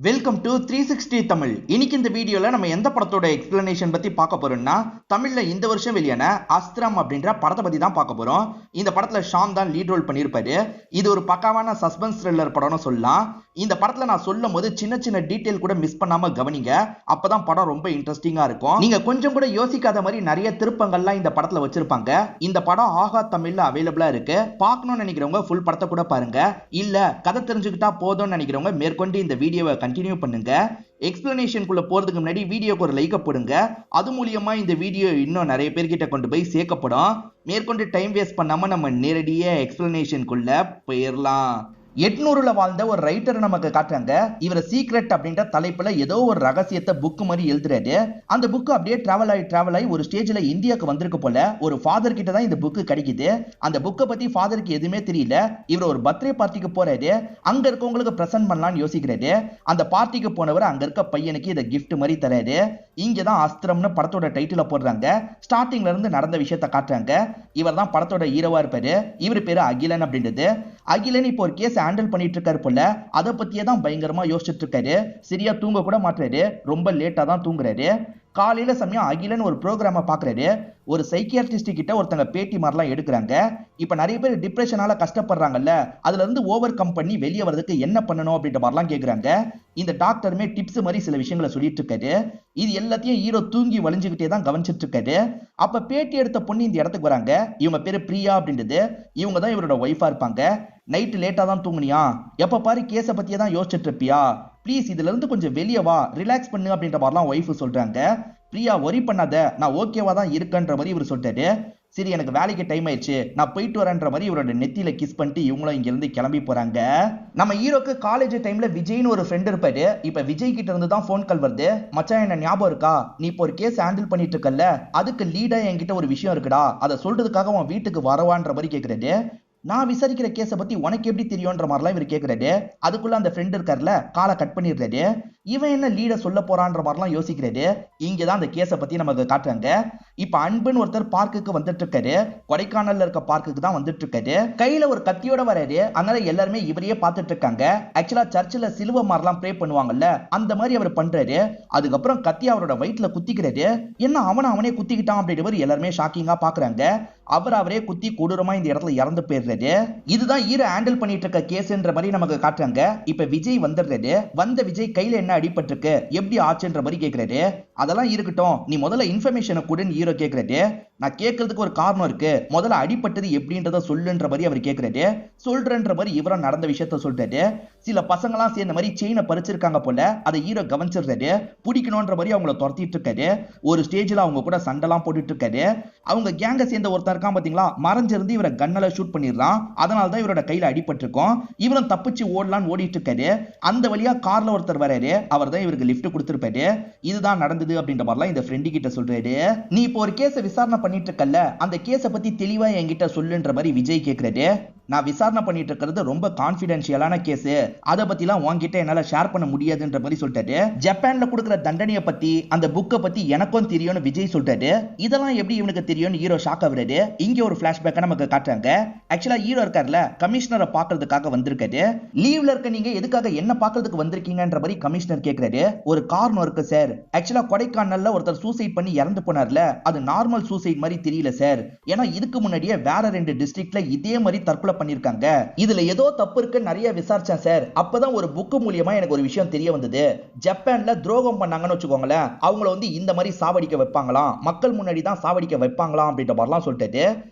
Welcome to 360 Tamil. இன்னைக்கு இந்த வீடியோல நம்ம எந்த படத்தோட எக்ஸ்பிளனேஷன் பத்தி பார்க்க போறோம்னா, தமிழ்ல இந்த வருஷம் வெளியான அஸ்திரம் அப்படின்ற படத்தை பத்தி தான் பார்க்க போறோம். இந்த படத்துல ஷாம் தான் லீட் ரோல் பண்ணியிருப்பாரு. இது ஒரு பக்காவான சஸ்பென்ஸ் த்ரில்லர் படம்னு சொல்லலாம். இந்த படத்துல நான் சொல்லும் போது சின்ன சின்ன டீடைல் கூட மிஸ் பண்ணாம கவனிங்க. அப்பதான் படம் ரொம்ப இன்ட்ரெஸ்டிங்கா இருக்கும். நீங்க கொஞ்சம் கூட யோசிக்காத மாதிரி நிறைய திருப்பங்கள்லாம் இந்த படத்துல வச்சிருப்பாங்க. இந்த படம் ஆகா தமிழ்ல அவைலபிளா இருக்கு. பார்க்கணும்னு நினைக்கிறவங்க ஃபுல் படத்தை கூட பாருங்க. இல்ல கதை தெரிஞ்சுக்கிட்டா போதும்னு நினைக்கிறவங்க மேற்கொண்டு இந்த வீடியோவை கண்டினியூ பண்ணுங்க. எக்ஸ்பிளனேஷனுக்குள்ள போறதுக்கு முன்னாடி வீடியோக்கு ஒரு லைக் போடுங்க. அது மூலியமா இந்த வீடியோ இன்னும் நிறைய பேர்கிட்ட கொண்டு போய் சேர்க்கப்படும். மேற்கொண்டு டைம் வேஸ்ட் பண்ணாம நம்ம நேரடியா எக்ஸ்பிளனேஷனுக்குள்ள போயிடலாம். 800ல வாழ்ந்த ஒரு ரைட்டர் நமக்கு காட்டுறாங்க. இவர் சீக்ரெட் அப்படின்ற தலைப்புல ஏதோ ஒரு ரகசியத்தை புக் மாதிரி எழுதுறாரு. அந்த புக் அப்படியே டிராவல் ஆகி ஒரு ஸ்டேஜ்ல இந்தியாவுக்கு வந்திருக்கு போல. ஒரு ஃபாதர் கிட்ட தான் இந்த புக் கிடைக்குது. அந்த புக்கை பத்தி ஃபாதருக்கு எதுவுமே தெரியல. இவர் ஒரு பர்த்டே பார்ட்டிக்கு போறாரு. அங்க இருக்கவங்களுக்கு பிரசன்ட் பண்ணலாம்னு யோசிக்கிறாரு. அந்த பார்ட்டிக்கு போனவர் அங்க இருக்க பையனுக்கு இதை கிஃப்ட் மாதிரி தராரு. இங்கதான் அஸ்திரம்னு படத்தோட டைட்டில போடுறாங்க. ஸ்டார்டிங்ல இருந்து நடந்த விஷயத்தை காட்டுறாங்க. இவர் தான் படத்தோட ஹீரோவா இருப்பாரு. இவர் பேரு அகிலன் அப்படின்றது. அகிலன் இப்போ ஒரு கேஸ் ஹேண்டில் பண்ணிட்டு இருக்காரு போல. அதை பத்தியே தான் பயங்கரமா யோசிச்சுட்டு இருக்காரு. சரியா தூங்க கூட மாட்டாரு. ரொம்ப லேட்டா தான் தூங்குறாரு. காலையில சமயம் அகிலன் ஒரு ப்ரோக்ராம பாக்குறாரு. ஒரு சைக்கியாட்ரிஸ்ட் கிட்ட ஒருத்தங்க பேட்டி மாதிரிலாம் எடுக்கிறாங்க. இப்ப நிறைய பேர் டிப்ரெஷனால கஷ்டப்படுறாங்கல்ல, அதுல இருந்து ஓவர் கம் பண்ணி வெளியே வரதுக்கு என்ன பண்ணணும் அப்படின்ற மாதிரிலாம் கேக்குறாங்க. இந்த டாக்டருமே டிப்ஸ் மாதிரி சில விஷயங்களை சொல்லிட்டு இருக்காரு. இது எல்லாத்தையும் ஹீரோ தூங்கி வலிஞ்சுக்கிட்டே தான் கவனிச்சிட்டு இருக்காரு. அப்ப பேட்டி எடுத்த பொண்ணு இந்த இடத்துக்கு வராங்க. இவங்க பேரு பிரியா அப்படின்றது. இவங்க தான் இவரோட ஒய்ஃபா இருப்பாங்க. நைட்டு லேட்டா தான் தூங்குனியா, எப்ப பாரு கேஸை பத்தியே தான் யோசிச்சுட்டு இருப்பியா, ப்ளீஸ் இதுல இருந்து கொஞ்சம் வெளியே வா, ரிலாக்ஸ் பண்ணு அப்படின்ற மாதிரிலாம் ஒய்ஃப் சொல்றாங்க. பிரியா ஒரி பண்ணாத, நான் ஓகேவா தான் இருக்கன்ற மாதிரி இவர் சொல்லிட்டாரு. சரி எனக்கு வேலைக்கு டைம் ஆயிடுச்சு, நான் போயிட்டு வரேன்ற மாதிரி இவரோட நெத்தியில கிஸ் பண்ணிட்டு இவங்களும் இங்க இருந்து கிளம்பி போறாங்க. நம்ம ஹீரோக்கு காலேஜ் டைம்ல விஜய்னு ஒரு ஃப்ரெண்ட் இருப்பாரு. இப்ப விஜய் கிட்ட இருந்து தான் போன் கால் வருது. மச்சான் என்ன ஞாபகம் இருக்கா, நீ இப்போ ஒரு கேஸ் ஹேண்டில் பண்ணிட்டு இருக்கல்ல, அதுக்கு லீடா என்கிட்ட ஒரு விஷயம் இருக்குடா, அதை சொல்றதுக்காக உன் வீட்டுக்கு வரவான்ற மாதிரி கேக்குறாரு. நான் விசாரிக்கிற கேஸை பத்தி உனக்கு எப்படி தெரியும்ன்ற மாதிரிலாம் இவர் கேட்கிறாரு. அதுக்குள்ள அந்த ஃப்ரெண்ட் இருக்காருல, காலை கட் பண்ணிடுறாரு. இவன் என்ன லீட சொல்ல போறான்ற மாதிரிலாம் யோசிக்கிறாரு. இங்கதான் அந்த கேஸை பத்தி நமக்கு காட்டுறாங்க. இப்ப அன்புன்னு ஒருத்தர் பார்க்குக்கு வந்துட்டு இருக்காரு. கொடைக்கானல்ல இருக்க பார்க்குக்கு தான் வந்துட்டு இருக்காரு. கையில ஒரு கத்தியோட வராரு. அதனால எல்லாருமே இவரையே பார்த்துட்டு இருக்காங்க. ஆக்சுவலா சர்ச்சில் சிலுவை மாதிரிலாம் ப்ரே பண்ணுவாங்கல்ல, அந்த மாதிரி அவர் பண்றாரு. அதுக்கப்புறம் கத்தி அவரோட வயிற்றுல குத்திக்கிறாரு. என்ன அவனே குத்திக்கிட்டான் அப்படின்ற எல்லாருமே ஷாக்கிங்கா பாக்குறாங்க. அவரே குத்தி கொடூரமா இந்த இடத்துல இறந்து போயிடுறாரு. இதுதான் ஹீரோ ஹேண்டில் பண்ணிட்டு இருக்க கேஸ்ன்ற மாதிரி நமக்கு காட்டுறாங்க. இப்ப விஜய் வந்துடுறாரு. வந்த விஜய் கையில என்ன அடிபட்டு இருக்கு, எப்படி ஆச்சுன்ற மாதிரி கேக்குறாரு. அதெல்லாம் இருக்கட்டும், நீ முதல்ல இன்ஃபர்மேஷனை கொடுன்னு ஹீரோ கேக்குறாரு. நான் கேட்கறதுக்கு ஒரு காரணம் இருக்கு, முதல்ல அடிபட்டது எப்படின்றத சொல்லுன்ற மாதிரி அவர் கேக்குறாரு. சொல்றன்ற மாதிரி இவரும் நடந்த விஷயத்த சொல்றாரு. சில பசங்களாம் சேர்ந்த மாதிரி செயினை பறிச்சிருக்காங்க போல. அதை ஹீரோ கவனிச்சிடுறாரு. பிடிக்கணும்ன்ற மாதிரி அவங்கள துரத்திட்டு இருக்காரு. ஒரு ஸ்டேஜ்ல அவங்க கூட சண்டைலாம் போட்டுட்டு இருக்காரு. அவங்க கேங்க சேர்ந்த ஒருத்தர் இருக்கான் பாத்தீங்களா, மறைஞ்சிருந்து இவரை கன்னால ஷூட் பண்ணிடலாம். அதனாலதான் இவரோட கையில அடிபட்டு இருக்கும். இவரும் தப்பிச்சு ஓடலான்னு ஓடிட்டு இருக்காரு. அந்த வழியா கார்ல ஒருத்தர் வராரு. அவர் தான் இவருக்கு லிஃப்ட் கொடுத்திருப்பாரு. இதுதான் நடந்தது அப்படின்ற மாதிரிலாம் இந்த ஃப்ரெண்டு கிட்ட சொல்றாரு. நீ இப்போ ஒரு கேஸை விசாரணை பண்ணிட்டு இருக்கல்ல, அந்த கேஸை பத்தி தெளிவா என்கிட்ட சொல்லுன்ற மாதிரி விஜய் கேக்குறாரு. நான் விசாரணை பண்ணிட்டு இருக்கிறது ரொம்ப கான்பிடென்ஷியலான கேஸ், அதை பத்திலாம் உன்கிட்ட என்னால ஷேர் பண்ண முடியாதுன்ற மாதிரி சொல்லிட்டாரு. ஜப்பான்ல கொடுக்குற தண்டனையை பத்தி அந்த புக்கை பத்தி எனக்கும் தெரியும்னு விஜய் சொல்லிட்டாரு. இதெல்லாம் எப்படி இவனுக்கு தெரியும்னு ஹீரோ ஷாக் ஆகுறாரு. இங்க ஒரு பிளாஷ்பேக் நமக்கு காட்டுறாங்க. ஆக்சுவலா ஹீரோ இருக்கார்ல, கமிஷனரை பாக்குறதுக்காக வந்திருக்காரு. லீவ்ல இருக்க நீங்க எதுக்காக என்ன பாக்குறதுக்கு வந்திருக்கீங்கன்ற மாதிரி கமிஷனர் கேக்குறாரு. ஒரு காரணம் இருக்கு சார். ஆக்சுவலா கொடைக்கானல்ல ஒருத்தர் சூசைட் பண்ணி இறந்து போனார்ல, அது நார்மல் சூசைட் மாதிரி தெரியல சார். ஏன்னா இதுக்கு முன்னாடியே வேற 2 டிஸ்ட்ரிக்ட்ல இதே மாதிரி தற்கொலை பண்ணிருக்காங்க. இதுல ஏதோ தப்பு இருக்கு நிறைய விசாரிச்சேன் சார். அப்பதான் ஒரு புக் மூலியமா எனக்கு ஒரு விஷயம் தெரிய வந்தது. ஜப்பான்ல துரோகம் பண்ணாங்கன்னு வச்சுக்கோங்களேன், அவங்கள இந்த மாதிரி சாவடிக்க வைப்பாங்களாம், மக்கள் முன்னாடி தான் சாவடிக்க வைப்பாங்களாம் அப்படின்ற மாதிரிலாம் சொல்லிட்டு.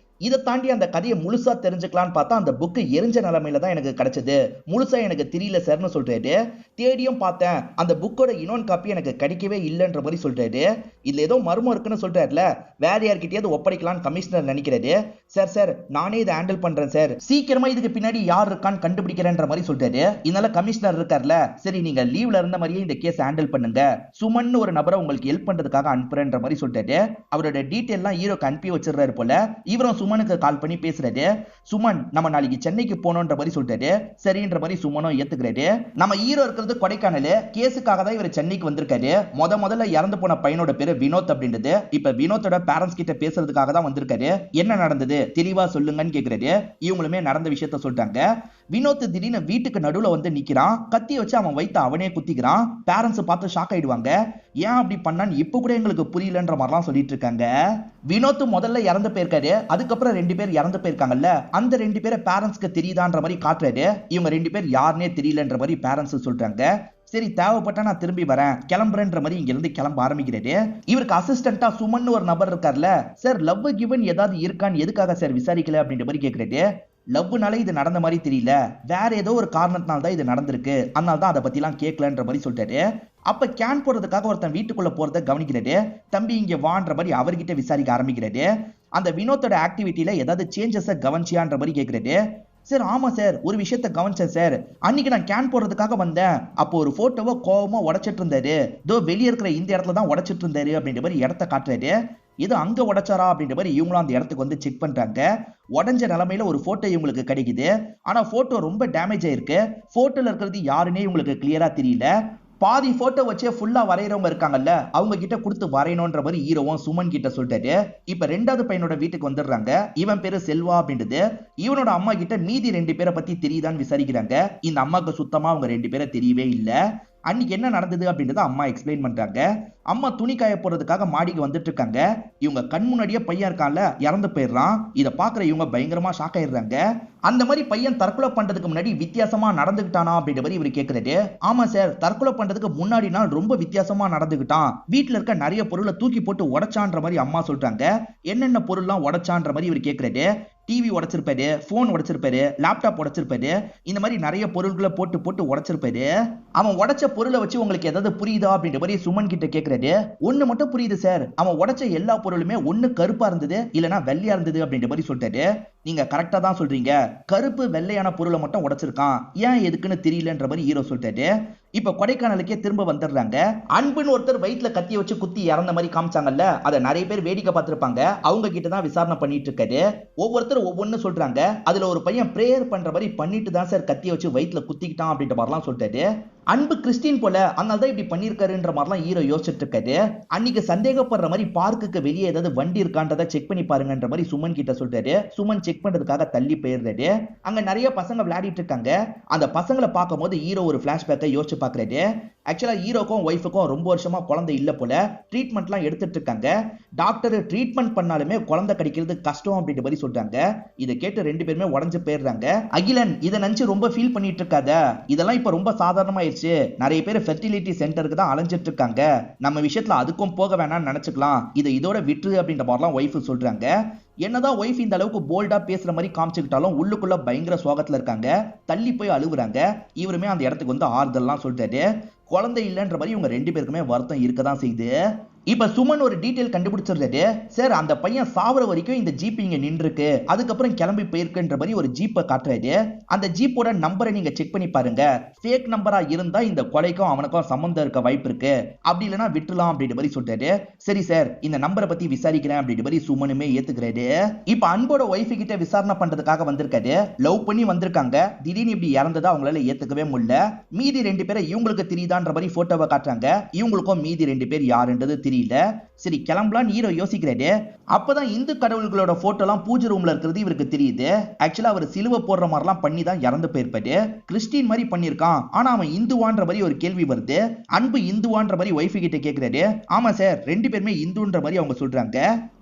இதை தாண்டி அந்த கதையை முழுசா தெரிஞ்சுக்கலான்னு பார்த்தா அந்த புக்கு எரிஞ்ச நிலைமையில தான் எனக்கு கிடைச்சது. முழுசா எனக்கு தெரியல சார்னு சொல்றாரு. தேடியும் பார்த்தேன், அந்த புக்கோட இன்னொரு காப்பி எனக்கு கிடைக்கவே இல்லைன்ற மாதிரி சொல்றாரு. இதுல ஏதோ மர்மம் இருக்குன்னு சொல்றாருல, வேற யார்கிட்டயாவது ஒப்படைக்கலான்னு கமிஷனர் நினைக்கிறாரு. சார் நானே இதை ஹேண்டில் பண்றேன் சார், சீக்கிரமா இதுக்கு பின்னாடி யார் இருக்கான்னு கண்டுபிடிக்கிறேன்ற மாதிரி சொல்றாரு. இதனால கமிஷனர் இருக்கார்ல, சரி நீங்க லீவ்ல இருந்த மாதிரியே இந்த கேஸ் ஹேண்டில் பண்ணுங்க, சுமன் ஒரு நபரை உங்களுக்கு ஹெல்ப் பண்றதுக்காக அனுப்புறேன்ற மாதிரி சொல்றாரு. அவரோட டீடைல் எல்லாம் ஹீரோக்கு அனுப்பி வச்சிடறாரு போல. இவரும் சுமனுக்கு கால் பண்ணி பேசுறாரு. சுமன் நம்ம நாளைக்கு சென்னைக்கு போனோன்ற மாதிரி சொல்றாரு. சரின்ற மாதிரி சுமனும் ஏத்துக்கிறாரு. நம்ம ஹீரோ இருக்கிறது கொடைக்கானல். கேஸுக்காக தான் இவர் சென்னைக்கு வந்திருக்காரு. முதல்ல இறந்து போன பையனோட பேரு பேரு வினோத் அப்படின்றது. இப்ப வினோத்தோட பேரண்ட்ஸ் கிட்ட பேசுறதுக்காக தான் வந்திருக்காரு. என்ன நடந்தது தெளிவா சொல்லுங்கன்னு கேக்குறாரு. இவங்களுமே நடந்த விஷயத்த சொல்றாங்க. வினோத் திடீர்னு வீட்டுக்கு நடுவுல வந்து நிக்கிறான். கத்தி வச்சு அவன் வைத்த அவனே குத்திக்கிறான். பேரண்ட்ஸ் பார்த்து ஷாக் ஆயிடுவாங்க. ஏன் அப்படி பண்ணான்னு இப்ப கூட எங்களுக்கு புரியலன்ற மாதிரிலாம் சொல்லிட்டு இருக்காங்க. வினோத் முதல்ல இறந்து போயிருக்காரு. அதுக்கப்புறம் 2 பேர் இறந்து போயிருக்காங்கல்ல, அந்த 2 பேரை பேரண்ட்ஸ்க்கு தெரியுதான்ற மாதிரி காட்டுறாரு. இவங்க 2 பேர் யாருன்னே தெரியலன்ற மாதிரி பேரண்ட்ஸ் சொல்றாங்க. சரி தேவைப்பட்டா நான் திரும்பி வரேன் கிளம்புறேன்ற மாதிரி இங்க இருந்து கிளம்ப ஆரம்பிக்கிறாரு. இவருக்கு அசிஸ்டண்டா சுமன் ஒரு நபர் இருக்கார்ல, சார் லவ் கிவன் ஏதாவது இருக்கான்னு எதுக்காக சார் விசாரிக்கல அப்படின்ற மாதிரி கேக்குறாரு. லவ்னால இது நடந்த மாதிரி தெரியல, வேற ஏதோ ஒரு காரணத்தினால தான் இது நடந்திருக்கு, அதனால தான் அதை பத்தி எல்லாம் கேட்கலன்ற மாதிரி சொல்லிட்டாரு. அப்ப கேன் போடுறதுக்காக ஒருத்தன் வீட்டுக்குள்ள போறத கவனிக்கிறாரு. தம்பி இங்க வான்ற மாதிரி அவர்கிட்ட விசாரிக்க ஆரம்பிக்கிறாரு. அந்த வினோத்தோட ஆக்டிவிட்டியில ஏதாவது சேஞ்சஸ் கவனிச்சியான்ற மாதிரி கேக்குறாரு. சார் ஆமா சார், ஒரு விஷயத்த கவனிச்சேன் சார். அன்னைக்கு நான் கேன் போடுறதுக்காக வந்தேன். அப்போ ஒரு போட்டோவை கோவமா உடைச்சிட்டு இருந்தாரு. இதோ வெளியே இருக்கிற இந்த இடத்துல தான் உடைச்சிட்டு இருந்தாரு அப்படின்ற மாதிரி இடத்த காட்டுறாரு. இது அங்க உடைச்சாரா அப்படின்ற மாதிரி இவங்களும் அந்த இடத்துக்கு வந்து செக் பண்றாங்க. உடஞ்ச நிலைமையில ஒரு போட்டோ இவங்களுக்கு கிடைக்குது. ஆனா போட்டோ ரொம்ப டேமேஜ் ஆயிருக்கு. போட்டோல இருக்கிறது யாருன்னே இவங்களுக்கு கிளியரா தெரியல. பாதி போட்டோ வச்சே ஃபுல்லா வரைகிறவங்க இருக்காங்கல்ல, அவங்க கிட்ட கொடுத்து வரையணும்ன்ற மாதிரி ஹீரோவும் சுமன் கிட்ட சொல்லிட்டாரு. இப்ப 2வது பையனோட வீட்டுக்கு வந்துடுறாங்க. இவன் பேரு செல்வா அப்படின்றது. இவனோட அம்மா கிட்ட மீதி 2 பேரை பத்தி தெரியுதான்னு விசாரிக்கிறாங்க. இந்த அம்மாக்கு சுத்தமா அவங்க 2 பேரை தெரியவே இல்ல. அன்னைக்கு என்ன நடந்தது அப்படின்றத அம்மா எக்ஸ்பிளைன் பண்றாங்க. அம்மா துணி காய போறதுக்காக மாடிக்கு வந்துட்டு இருக்காங்க. இவங்க கண் முன்னாடியே பையன் இருக்கான்ல இறந்து போயிடுறான். இதை பாக்குற இவங்க பயங்கரமா ஷாக் ஆயிடுறாங்க. அந்த மாதிரி பையன் தற்கொலை பண்றதுக்கு முன்னாடி வித்தியாசமா நடந்துகிட்டானா அப்படின்ற மாதிரி இவர் கேட்கிறாரு. ஆமா சார், தற்கொலை பண்றதுக்கு முன்னாடி நாள் ரொம்ப வித்தியாசமா நடந்துகிட்டான். வீட்டுல இருக்க நிறைய பொருளை தூக்கி போட்டு உடைச்சான்ற மாதிரி அம்மா சொல்றாங்க. என்னென்ன பொருள்லாம் உடைச்சான்ற மாதிரி இவர் கேட்கிறாரு. டிவி உடைச்சிருப்பாரு, போன் உடைச்சிருப்பாரு, லேப்டாப் உடைச்சிருப்பாரு, இந்த மாதிரி நிறைய பொருட்களை போட்டு போட்டு உடைச்சிருப்பாரு. அவன் உடைச்ச பொருளை வச்சு உங்களுக்கு ஏதாவது புரியுதா அப்படின்ற மாதிரி சுமன் கிட்ட கேட்கிறாரு. ஒண்ணு மட்டும் புரியுது சார், அவன் உடைச்ச எல்லா பொருளுமே ஒண்ணு கருப்பா இருந்தது இல்லனா வெள்ளையா இருந்தது அப்படின்ற மாதிரி சொல்லிட்டாரு. நீங்க கரெக்டா தான் சொல்றீங்க, கருப்பு வெள்ளையான பொருளை மட்டும் உடைச்சிருக்கான், ஏன் எதுக்குன்னு தெரியலன்ற மாதிரி ஹீரோ சொல்லிட்டாரு. இப்ப கொடைக்கானலுக்கே திரும்ப வந்துடுறாங்க. அன்புன்னு ஒருத்தர் வயிற்றுல கத்தி வச்சு குத்தி இறந்த மாதிரி காமிச்சாங்கல்ல, அதை நிறைய பேர் வேடிக்கை பார்த்திருப்பாங்க. அவங்க கிட்ட தான் விசாரணை பண்ணிட்டு இருக்காரு. ஒவ்வொருத்தர் ஒவ்வொன்னு சொல்றாங்க. அதுல ஒரு பையன் பிரேயர் பண்ற மாதிரி பண்ணிட்டு தான் சார் கத்திய வச்சு வயிற்றுல குத்திக்கிட்டான் அப்படின்ற மாதிரிலாம் சொல்லிட்டாரு. அன்பு கிறிஸ்டின் போல, அதனால தான் இப்படி பண்ணிருக்காருன்ற மாதிரிலாம் ஹீரோ யோசிச்சுட்டு இருக்காரு. அன்னைக்கு சந்தேகப்படுற மாதிரி பார்க்குக்கு வெளியே ஏதாவது வண்டி இருக்கான்றதை செக் பண்ணி பாருங்கன்ற மாதிரி சுமன் கிட்ட சொல்றாரு. சுமன் செக் பண்றதுக்காக தள்ளி போயிடுறாரு. அங்க நிறைய பசங்க விளையாடிட்டு இருக்காங்க. அந்த பசங்களை பார்க்கும் போது ஹீரோ ஒரு பிளாஷ்பேக்கை யோசிச்சு பாக்குறாரு. ஆக்சுவலா ஹீரோக்கும் ஒய்ஃபுக்கும் ரொம்ப வருஷமா குழந்தை இல்ல போல, ட்ரீட்மெண்ட்லாம் எடுத்துட்டு இருக்காங்க. டாக்டர் ட்ரீட்மெண்ட் பண்ணாலுமே குழந்தை கிடைக்கிறது கஷ்டம் அப்படின்ற மாதிரி சொல்றாங்க. இதை கேட்டு 2 பேருமே உடஞ்சு போயிடுறாங்க. அகிலன் இதை நினைச்சு ரொம்ப ஃபீல் பண்ணிட்டு இருக்காத, இதெல்லாம் இப்ப ரொம்ப சாதாரணமாயிருச்சு. நிறைய பேர் ஃபெர்டிலிட்டி சென்டருக்கு தான் அலைஞ்சிட்டு இருக்காங்க. நம்ம விஷயத்துல அதுக்கும் போக வேணாம்னு நினைச்சுக்கலாம், இதை இதோட விட்டு அப்படின்ற மாதிரிலாம் ஒய்ஃப் சொல்றாங்க. என்னதான் ஒய்ஃப் இந்த அளவுக்கு போல்டா பேசுற மாதிரி காமிச்சுக்கிட்டாலும் உள்ளுக்குள்ள பயங்கர சோகத்துல இருக்காங்க. தள்ளி போய் அழுகுறாங்க. இவருமே அந்த இடத்துக்கு வந்து ஆறுதல்லாம் சொல்லிட்டாரு. குழந்தை இல்லைன்ற மாதிரி இவங்க 2 பேருக்குமே வருத்தம் இருக்கதான் செய்யுது. இப்ப சுமன் ஒரு டீடைல் கண்டுபிடிச்சிருக்காரு. சார் அந்த பையன் சாவர வரைக்கும் இந்த ஜீப் இங்க நின்றுருக்கு, அதுக்கப்புறம் கிளம்பி போயிருக்குன்ற மாதிரி ஒரு ஜீப்பை காட்டுறாரு. அந்த ஜீப்போட நம்பரை நீங்க செக் பண்ணி பாருங்க. ஃபேக் நம்பரா இருந்தா இந்த கொலைக்கும் அவனுக்கும் சம்பந்தம் இருக்க வாய்ப்பு இருக்கு, அப்படி இல்லைன்னா விட்டுலாம் அப்படின்ற மாதிரி சொல்றாரு. சரி சார், இந்த நம்பரை பத்தி விசாரிக்கிறேன் அப்படின்ற மாதிரி சுமனுமே ஏத்துக்கிறாரு. இப்ப அன்போட ஒய்ஃப் கிட்ட விசாரணை பண்றதுக்காக வந்திருக்காரு. லவ் பண்ணி வந்திருக்காங்க. திடீர்னு இப்படி இறந்ததா அவங்களால ஏத்துக்கவே முடியல. மீதி 2 பேரை இவங்களுக்கு தெரியுதான்ற மாதிரி போட்டோவை காட்டுறாங்க. இவங்களுக்கும் மீதி 2 பேர் யாருன்றது தெரியல. சரி கிளம்பலான்னு ஹீரோ யோசிக்கிறாரு. அப்பதான் இந்து கடவுள்களோட போட்டோலாம் பூஜை ரூம்ல இருக்கிறது இவருக்கு தெரியுது. ஆக்சுவலா அவர் சிலுவை போடுற மாதிரிலாம் பண்ணி தான் இறந்து போயிருப்பாரு. கிறிஸ்டின் மாதிரி பண்ணிருக்கான், ஆனா அவன் இந்துவான்ற மாதிரி ஒரு கேள்வி வருது. அன்பு இந்துவான்ற மாதிரி ஒய்ஃப் கிட்ட கேக்குறாரு. ஆமா சார், 2 பேருமே இந்துன்ற மாதிரி அவங்க சொல்றாங்க.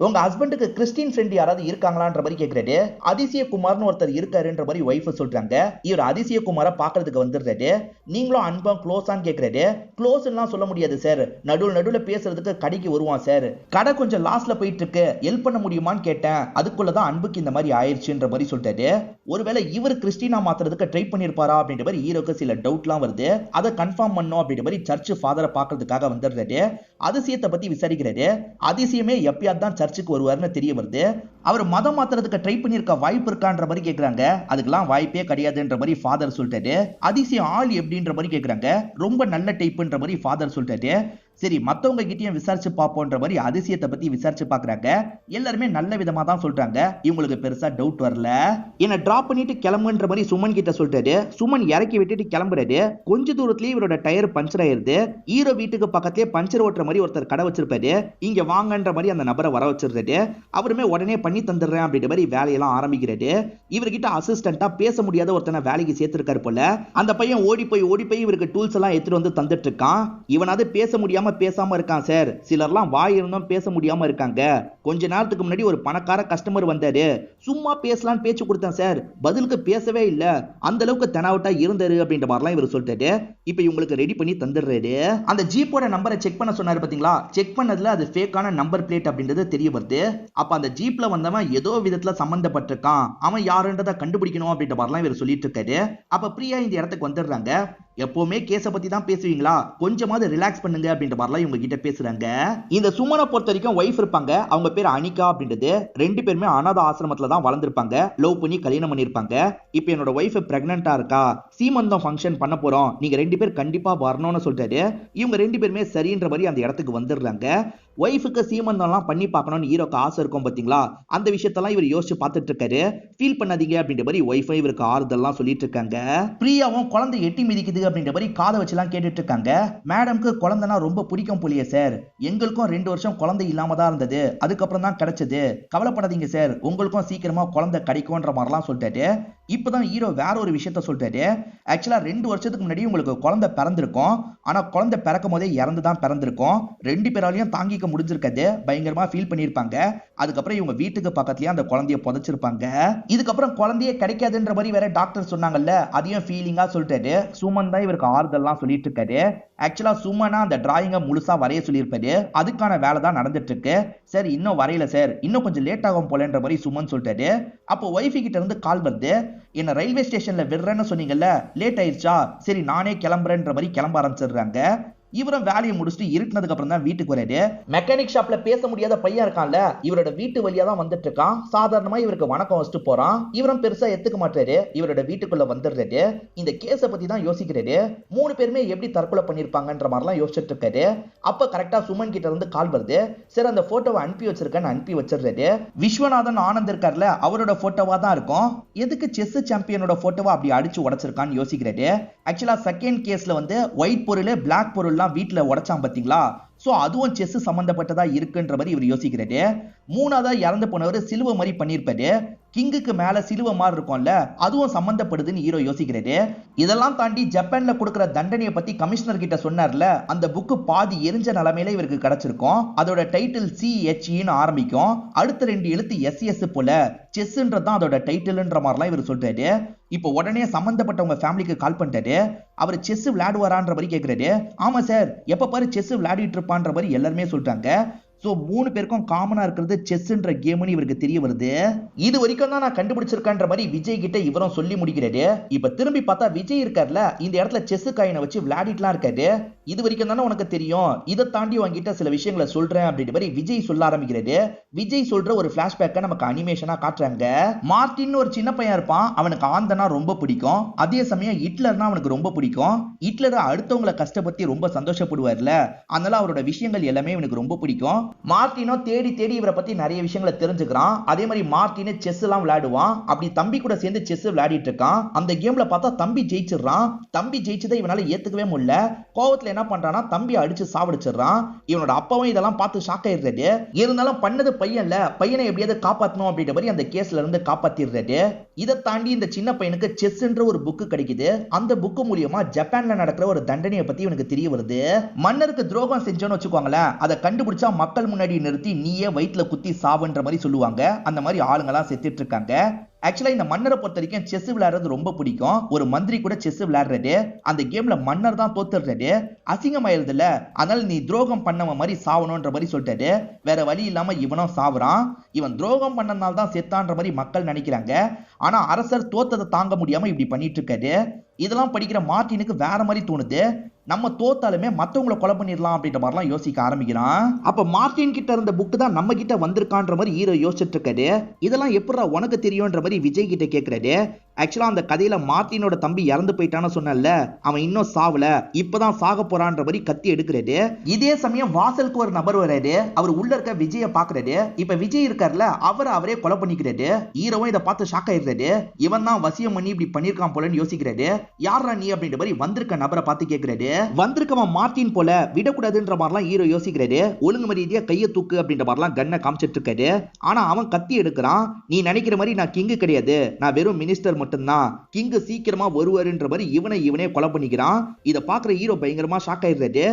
உங்க ஹஸ்பண்டுக்கு கிறிஸ்டின் ஃப்ரெண்ட் யாராவது இருக்காங்களான்ற மாதிரி கேக்குறாரு. அதிசயகுமார்னு ஒருத்தர் இருக்காருன்ற மாதிரி ஒய்ஃப் சொல்றாங்க. இவர் அதிசயகுமாரை பாக்குறதுக்கு வந்துடுறாரு. நீங்களும் அன்பும் க்ளோஸான்னு கேக்குறாரு. க்ளோஸ் எல்லாம் சொல்ல முடியாது சார், நடுவுல பேசுறதுக்கு கடைக்கு வருவான் சார், கடை கொஞ்சம் லாஸ்ட்ல போயிட்டு இருக்கு, ஹெல்ப் பண்ண முடியுமான்னு கேட்டேன், அதுக்குள்ளதான் அன்புக்கு இந்த மாதிரி ஆயிடுச்சுன்ற மாதிரி சொல்லிட்டாரு. ஒருவேளை இவர் கிறிஸ்டினா மாத்துறதுக்கு ட்ரை பண்ணிருப்பாரா அப்படின்ற மாதிரி ஹீரோக்கு சில டவுட்லாம் வருது. அதை கன்ஃபார்ம் பண்ணும் அப்படின்ற மாதிரி சர்ச் ஃபாதரை பாக்குறதுக்காக வந்துடுறாரு. அதிசயத்தை பத்தி விசாரிக்கிறாரு. அதிசயமே எப்பயாவது தான் சர்ச்சுக்கு வருவாருன்னு தெரிய வருது. அவர் மதம் மாத்துறதுக்கு ட்ரை பண்ணிருக்க வாய்ப்பு இருக்கான்ற மாதிரி கேக்குறாங்க. அதுக்கெல்லாம் வாய்ப்பே கிடையாதுன்ற மாதிரி ஃபாதர் சொல்லிட்டாரு. அதிசயம் ஆள் எப்படின்ற மாதிரி கேக்குறாங்க. ரொம்ப நல்ல டைப்ன்ற மாதிரி ஃபாதர் சொல்லிட்டாரு. சரி மத்தவங்க கிட்டயும் விசாரிச்சு பாப்போன்ற மாதிரி அதிசயத்தை பத்தி விசாரிச்சு பாக்குறாங்க. எல்லாருமே நல்ல விதமா தான் சொல்றாங்க. இவங்களுக்கு பெருசா டவுட் வரல. என்ன டிராப் பண்ணிட்டு கிளம்புன்ற மாதிரி சுமன் கிட்ட சொல்றாரு. சுமன் இறக்கி விட்டுட்டு கிளம்புறாரு. கொஞ்ச தூரத்திலேயே இவரோட டயர் பஞ்சர் ஆயிருது. ஹீரோ வீட்டுக்கு பக்கத்திலேயே பஞ்சர் ஓட்டுற மாதிரி ஒருத்தர் கடை வச்சிருப்பாரு. இங்க வாங்கன்ற மாதிரி அந்த நபரை வர வச்சிருக்காரு. அவருமே உடனே பண்ணி தந்துடுறேன் அப்படின்ற மாதிரி வேலையெல்லாம் ஆரம்பிக்கிறாரு. இவர்கிட்ட அசிஸ்டண்டா பேச முடியாத ஒருத்தனை வேலைக்கு சேர்த்திருக்காரு போல. அந்த பையன் ஓடி போய் இவருக்கு டூல்ஸ் எல்லாம் எடுத்துட்டு வந்து தந்துட்டு இருக்கான். இவனாவது பேச முடியாம பேசாம இருக்கான் சார். சிலர்லாம் வாய் இருந்தும் பேச முடியாம இருக்காங்க. கொஞ்ச நேரத்துக்கு முன்னாடி ஒரு பணக்கார கஸ்டமர் வந்தாரு. சும்மா பேசலாம் பேச்சு கொடுத்தேன் சார். பதிலுக்கு பேசவே இல்ல. அந்த அளவுக்கு தெனாவட்டா இருந்தாரு அப்படின்ற மாதிரிலாம் இவர் சொல்லிட்டாரு. இப்போ இவங்களுக்கு ரெடி பண்ணி தந்துடுறாரு. அந்த ஜீப்போட நம்பரை செக் பண்ண சொன்னாரு பாத்தீங்களா? செக் பண்ணதுல அது ஃபேக்கான நம்பர் பிளேட் அப்படின்றது தெரிய வருது. அப்ப அந்த ஜீப்ல வந்தவன் ஏதோ விதத்துல சம்பந்தப்பட்டிருக்கான். அவன் யாருன்றதை கண்டுபிடிக்கணும் அப்படின்ற மாதிரிலாம் இவர் சொல்லிட்டு இருக்காரு. அப்ப பிரியா இந்த இடத்துக்கு வந்துடுறாங்க. எப்பவுமே கேஸ பத்தி தான் பேசுவீங்களா? கொஞ்சமாவது ரிலாக்ஸ் பண்ணுங்க அப்படின்ற மாதிரிலாம் இவங்க கிட்ட பேசுறாங்க. இந்த சுமனை பொறுத்த வரைக்கும் ஒய்ஃப் இருப்பாங்க. அவங்க பேர் அனிகா அப்படின்றது. ரெண்டு பேருமே அனாத ஆசிரமத்துல தான் வளர்ந்துருப்பாங்க. லவ் பண்ணி கல்யாணம் பண்ணிருப்பாங்க. இப்போ என்னோட ஒய்ஃப் பிரெக்னண்டா இருக்கா, சீமந்தம் ஃபங்க்ஷன் பண்ண போறோம், நீங்க ரெண்டு பேர் கண்டிப்பா வரணும்னு சொல்றாரு. இவங்க ரெண்டு பேருமே சரின்ற மாதிரி அந்த இடத்துக்கு வந்துடுறாங்க. ஒய்ஃபுக்கு சீமந்தம்லாம் பண்ணி பார்க்கணும்னு ஹீரோக்கு ஆசை இருக்கும் பாத்தீங்களா? அந்த விஷயத்தெல்லாம் இவர் யோசிச்சு பார்த்துட்டு இருக்காரு. ஃபீல் பண்ணாதீங்க அப்படின்ற மாதிரி ஒய்ஃபை இவருக்கு ஆறுதல்லாம் சொல்லிட்டு இருக்காங்க. பிரியாவும் குழந்தை எட்டி மிதிக்குது அப்படின்ற மாதிரி காதை வச்சுலாம் கேட்டுட்டு இருக்காங்க. மேடம்க்கு குழந்தைனா ரொம்ப பிடிக்கும் போலியே சார். எங்களுக்கும் 2 வருஷம் குழந்தை இல்லாம தான் இருந்தது. அதுக்கப்புறம் தான் கிடைச்சது. கவலைப்படாதீங்க சார், உங்களுக்கும் சீக்கிரமா குழந்தை கிடைக்கும்ன்ற மாதிரிலாம் சொல்லிட்டாரு. இப்பதான் ஹீரோ வேற ஒரு விஷயத்த சொல்றாரு. ஆக்சுவலா 2 வருஷத்துக்கு முன்னாடி உங்களுக்கு குழந்தை பிறந்திருக்கும். ஆனா குழந்தை பிறக்கும் போதே இறந்து தான் பிறந்திருக்கும். 2 பேராலையும் தாங்கிக்க முடிஞ்சிருக்காது. பயங்கரமா ஃபீல் பண்ணிருப்பாங்க. அதுக்கப்புறம் இவங்க வீட்டுக்கு பக்கத்துலயே அந்த குழந்தைய புதைச்சிருப்பாங்க. இதுக்கப்புறம் குழந்தையே கிடைக்காதுன்ற மாதிரி வேற டாக்டர் சொன்னாங்கல்ல, அதையும் ஃபீலிங்கா சொல்லிட்டாரு. சுமன் தான் இவருக்கு ஆறுதல்லாம் சொல்லிட்டு இருக்காரு. ஆக்சுவலா சுமனா அந்த டிராயிங்கை முழுசா வரைய சொல்லியிருப்பாரு. அதுக்கான வேலை தான் நடந்துட்டு இருக்கு. சார் இன்னும் வரையல சார், இன்னும் கொஞ்சம் லேட் ஆகும் போலன்ற மாதிரி சுமன் சொல்லிட்டாரு. அப்போ ஒய்ஃபி கிட்ட இருந்து கால் வருது. என்ன ரயில்வே ஸ்டேஷன்ல விடுறேன்னு சொன்னீங்கல்ல, லேட் ஆயிடுச்சா? சரி நானே கிளம்புறேன்ற மாதிரி கிளம்ப ஆரம்பிச்சிடுறாங்க. இவரும் வேலையை முடிச்சுட்டு இருட்டினதுக்கு அப்புறம் தான் வீட்டுக்கு வராரு. மெக்கானிக் ஷாப்ல பேச முடியாத பையன் இருக்கான்ல, இவரோட வீட்டு வழியா தான் வந்துட்டு இருக்கான். சாதாரணமா இவருக்கு வணக்கம் வச்சுட்டு போறான். இவரும் பெருசா எடுத்துக்க மாட்டாரு. இவரோட வீட்டுக்குள்ள வந்துடுறாரு. இந்த கேஸ பத்தி தான் யோசிக்கிறாரு. 3 பேருமே எப்படி தற்கொலை பண்ணிருப்பாங்கன்ற மாதிரிலாம் யோசிச்சுட்டு இருக்காரு. அப்ப கரெக்டா சுமன் கிட்ட இருந்து கால் வருது. சரி அந்த போட்டோவை அனுப்பி வச்சிருக்கேன்னு அனுப்பி வச்சிடுறாரு. விஸ்வநாதன் ஆனந்த் இருக்கார்ல, அவரோட போட்டோவா தான் இருக்கும். எதுக்கு செஸ் சாம்பியனோட போட்டோவா அப்படி அடிச்சு உடைச்சிருக்கான்னு யோசிக்கிறாரு. ஆக்சுவலா செகண்ட் கேஸ்ல வந்து ஒயிட் பொருள் பிளாக் பொருள் வீட்டுல உடைச்சான் பாத்தீங்களா? சோ அதுவும் செஸ் சம்பந்தப்பட்டதா இருக்குன்ற மாதிரி இவர் யோசிக்கிறாரு. மூணாவதா இறந்து போனவர் சிலுவை மாதிரி பண்ணிருப்பாரு. கிங்குக்கு மேல சிலுவை மாதிரி இருக்கும்ல, அதுவும் சம்பந்தப்படுதுன்னு ஹீரோ யோசிக்கிறாரு. இதெல்லாம் தாண்டி ஜப்பான்ல கொடுக்கிற தண்டனையை பத்தி கமிஷனர் கிட்ட சொன்னார்ல, அந்த புக்கு பாதி எரிஞ்ச நிலைமையில இவருக்கு கிடைச்சிருக்கும். அதோட டைட்டில் CHEன்னு ஆரம்பிக்கும். அடுத்த 2 எழுத்து SS போல. செஸ்ன்றதான் அதோட டைட்டில்ன்ற மாதிரிலாம் இவர் சொல்றாரு. இப்போ உடனே சம்பந்தப்பட்டவங்க ஃபேமிலிக்கு கால் பண்ணிட்டாரு. அவர் செஸ் விளையாடுவாரான்ற மாதிரி கேட்கிறாரு. ஆமா சார், எப்ப பாரு செஸ் விளையாடிட்டு இருப்பான்ற மாதிரி எல்லாருமே சொல்றாங்க. சோ 3 பேருக்கும் காமனா இருக்கிறது செஸ்ன்ற கேம்னு இவருக்கு தெரிய வருது. இது வரைக்கும் தான் நான் கண்டுபிடிச்சிருக்கேன்ற மாதிரி விஜய் கிட்ட இவரும் சொல்லி முடிக்கிறாரு. இப்ப திரும்பி பார்த்தா விஜய் இருக்கார்ல, இந்த இடத்துல செஸ் காயினை வச்சு விளையாடிட்டுலாம் இருக்காரு. இது வரைக்கும் தானே உனக்கு தெரியும், இதை தாண்டி உங்ககிட்ட சில விஷயங்களை சொல்றேன் அப்படின்ற மாதிரி விஜய் சொல்ல ஆரம்பிக்கிறாரு. விஜய் சொல்ற ஒரு பிளாஷ்பேக்கை நமக்கு அனிமேஷனா காட்டுறாங்க. மார்டின் ஒரு சின்ன பையன் இருப்பான். அவனுக்கு ஆந்தனா ரொம்ப பிடிக்கும். அதே சமயம் ஹிட்லர்னா அவனுக்கு ரொம்ப பிடிக்கும். ஹிட்லர் அடுத்தவங்களை கஷ்டப்பத்தி ரொம்ப சந்தோஷப்படுவார்ல, அதனால அவரோட விஷயங்கள் எல்லாமே இவனுக்கு ரொம்ப பிடிக்கும். மார்டினோ தேடி தேடி இவரை பத்தி நிறைய விஷயங்களை தெரிஞ்சுக்கிறான். அதே மாதிரி மார்டினே செஸ் எல்லாம் விளையாடுவான். அப்படி தம்பி கூட சேர்ந்து செஸ் விளையாடிட்டு இருக்கான். அந்த கேம்ல பார்த்தா தம்பி ஜெயிச்சிடறான். தம்பி ஜெயிச்சதை இவனால ஏத்துக்கவே முடியல. கோவத்துல என்ன பண்றானா, தம்பி அடிச்சு சாவடிச்சிடறான். இவனோட அப்பாவும் இதெல்லாம் பார்த்து ஷாக் ஆயிடுறாரு. இருந்தாலும் பண்ணது பையன்ல, பையனை எப்படியாவது காப்பாற்றணும் அப்படின்ற மாதிரி அந்த கேஸ்ல இருந்து காப்பாத்திடுறாரு. இதை தாண்டி இந்த சின்ன பையனுக்கு செஸ்ன்ற ஒரு புக்கு கிடைக்குது. அந்த புக்கு மூலியமா ஜப்பான்ல நடக்கிற ஒரு தண்டனையை பத்தி இவனுக்கு தெரிய வருது. மன்னருக்கு துரோகம் செஞ்சோன்னு வச்சுக்கோங்களேன், அதை கண்டுபிடிச்சா மக்கள் முன்னாடி நிறுத்தி நீயே வயிற்றுல குத்தி சாவுன்ற மாதிரி சொல்லுவாங்க. அந்த மாதிரி ஆளுங்கெல்லாம் செத்துட்டு இருக்காங்க. ஆக்சுவலா இந்த மன்னரை பொறுத்த வரைக்கும் செஸ் விளையாடுறது ரொம்ப பிடிக்கும். ஒரு மந்திரி கூட செஸ் விளையாடுறாரு. அந்த கேம்ல மன்னர் தான் தோத்துறாரு. அசிங்கமாயிருது இல்ல, அதனால நீ துரோகம் பண்ணவன் மாதிரி சாவணும்ன்ற மாதிரி சொல்லிட்டாரு. வேற வழி இல்லாம இவனும் சாவுறான். இவன் துரோகம் பண்ணனால தான் செத்தான்ற மாதிரி மக்கள் நினைக்கிறாங்க. ஆனா அரசர் தோத்ததை தாங்க முடியாம இப்படி பண்ணிட்டு இருக்காரு. இதெல்லாம் படிக்கிற மார்டினுக்கு வேற மாதிரி தோணுது. நம்ம தோத்தாலுமே மத்தவங்களை கொலை பண்ணிடலாம் அப்படின்ற மாதிரிலாம் யோசிக்க ஆரம்பிக்கிறான். அப்ப மார்டின் கிட்ட இருந்த புக்கு தான் நம்ம கிட்ட வந்திருக்கான்ற மாதிரி ஹீரோ யோசிச்சுட்டு இருக்காரு. இதெல்லாம் எப்படா உனக்கு தெரியும்ன்ற மாதிரி விஜய் கிட்ட கேட்கிறாரு. ஆக்சுவலா அந்த கதையில மார்ட்டினோட தம்பி இறந்து போயிட்டான்னு சொன்னல, அவன் இன்னும் சாவல, இப்பதான் சாக போறான்ற மாதிரி கத்தி எடுக்கிறாரு. இதே சமயம் வாசலுக்கு ஒரு நபர் வராரு. அவர் உள்ள இருக்க விஜய பாக்குறாரு. இப்ப விஜய் இருக்காருல, அவரே கொலை பண்ணிக்கிறாரு. ஹீரோவும் இதை பார்த்து ஷாக் ஆயிடுறாரு. இவன் தான் வசியம் பண்ணி இப்படி பண்ணிருக்கான் போலன்னு யோசிக்கிறாரு. யாரா நீ அப்படின்ற மாதிரி வந்திருக்க நபரை பார்த்து கேட்கிறாரு. வந்திருக்கவன் மார்ட்டின் போல, விடக்கூடாதுன்ற மாதிரிலாம் ஹீரோ யோசிக்கிறாரு. ஒழுங்கு மரியாதையா கையை தூக்கு அப்படின்ற மாதிரிலாம் கண்ணை காமிச்சிட்டு இருக்காரு. ஆனா அவன் கத்தி எடுக்கிறான். நீ நினைக்கிற மாதிரி நான் கிங்கு கிடையாது, நான் வெறும் மினிஸ்டர் மட்டும்தான், கிங்கு சீக்கிரமா வருவாருன்ற மாதிரி இவனே கொலை பண்ணிக்கிறான். இதை பாக்குற ஹீரோ பயங்கரமா ஷாக் ஆயிடுறாரு.